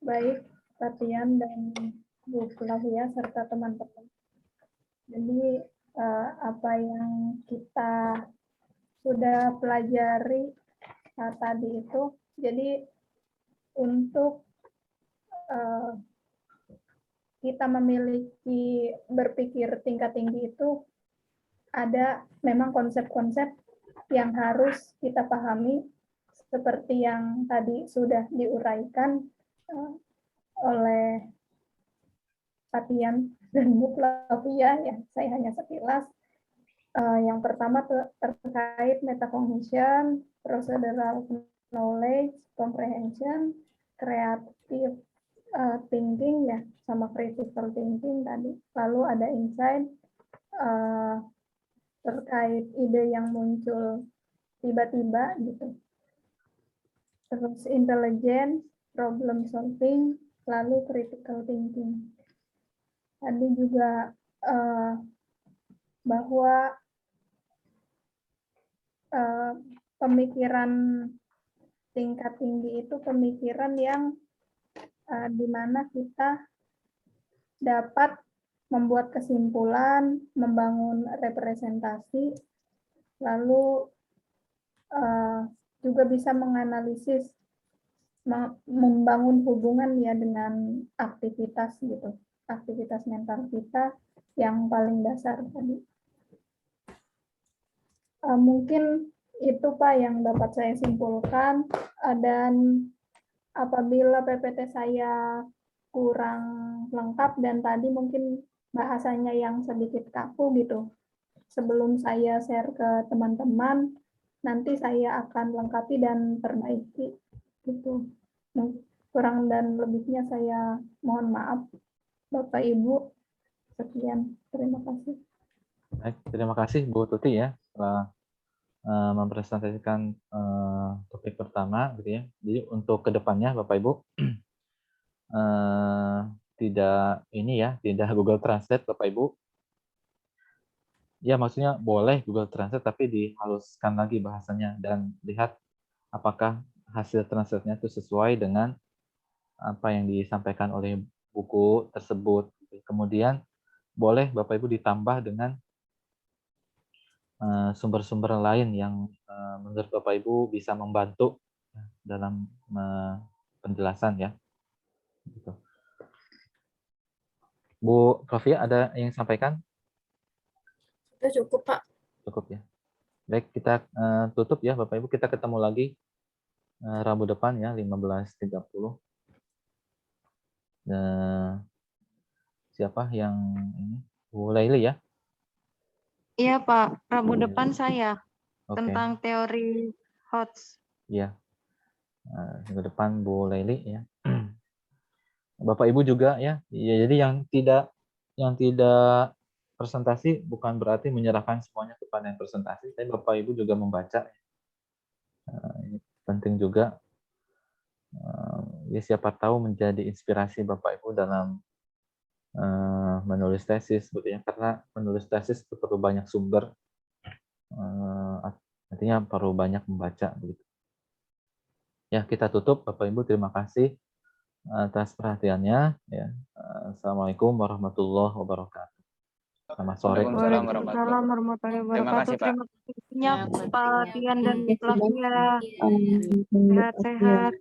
Baik, Tatian dan Bu Flavia serta teman-teman. Jadi apa yang kita sudah pelajari tadi itu, jadi untuk kita memiliki berpikir tingkat tinggi itu ada memang konsep-konsep yang harus kita pahami seperti yang tadi sudah diuraikan oleh Fatian dan Bu Flavia, ya saya hanya sekilas. Yang pertama terkait metacognition, procedural knowledge, comprehension, creative thinking ya, sama critical thinking tadi. Lalu ada insight terkait ide yang muncul tiba-tiba gitu. Terus intelligence, problem solving, lalu critical thinking. Tadi juga bahwa pemikiran tingkat tinggi itu pemikiran yang di mana kita dapat membuat kesimpulan, membangun representasi, lalu juga bisa menganalisis, membangun hubungan ya dengan aktivitas gitu, aktivitas mental kita yang paling dasar tadi. Mungkin itu Pak yang dapat saya simpulkan, dan apabila PPT saya kurang lengkap dan tadi mungkin bahasanya yang sedikit kaku gitu, sebelum saya share ke teman-teman, nanti saya akan lengkapi dan perbaiki gitu. Kurang dan lebihnya saya mohon maaf Bapak Ibu. Sekian, terima kasih. Baik, terima kasih Bu Tuti ya telah mempresentasikan topik pertama gitu ya. Jadi untuk kedepannya Bapak Ibu tidak ini ya, tidak Google Translate Bapak Ibu. Ya maksudnya boleh Google Translate tapi dihaluskan lagi bahasanya dan lihat apakah hasil translate-nya itu sesuai dengan apa yang disampaikan oleh buku tersebut. Kemudian boleh Bapak Ibu ditambah dengan sumber-sumber lain yang menurut Bapak Ibu bisa membantu dalam penjelasan ya. Gitu. Bu Flavia ada yang sampaikan? Sudah cukup Pak. Cukup ya. Baik, kita tutup ya Bapak Ibu. Kita ketemu lagi Rabu depan ya 15.30. Siapa yang ini? Bu Laili ya? Iya Pak, Rabu depan saya Oke. tentang teori HOTS. Iya. Minggu depan Bu Laili ya. Bapak Ibu juga ya. Ya jadi yang tidak presentasi bukan berarti menyerahkan semuanya kepada yang presentasi, tapi Bapak Ibu juga membaca. Ini penting juga. Ya siapa tahu menjadi inspirasi Bapak Ibu dalam menulis tesis gitu ya, karena menulis tesis itu perlu banyak sumber, artinya perlu banyak membaca begitu. Ya kita tutup Bapak Ibu, terima kasih atas perhatiannya ya. Assalamualaikum warahmatullahi wabarakatuh. Selamat sore. Waalaikumsalam warahmatullahi wabarakatuh. Terima kasih banyak Pak Tian dan Flavia. Sehat-sehat.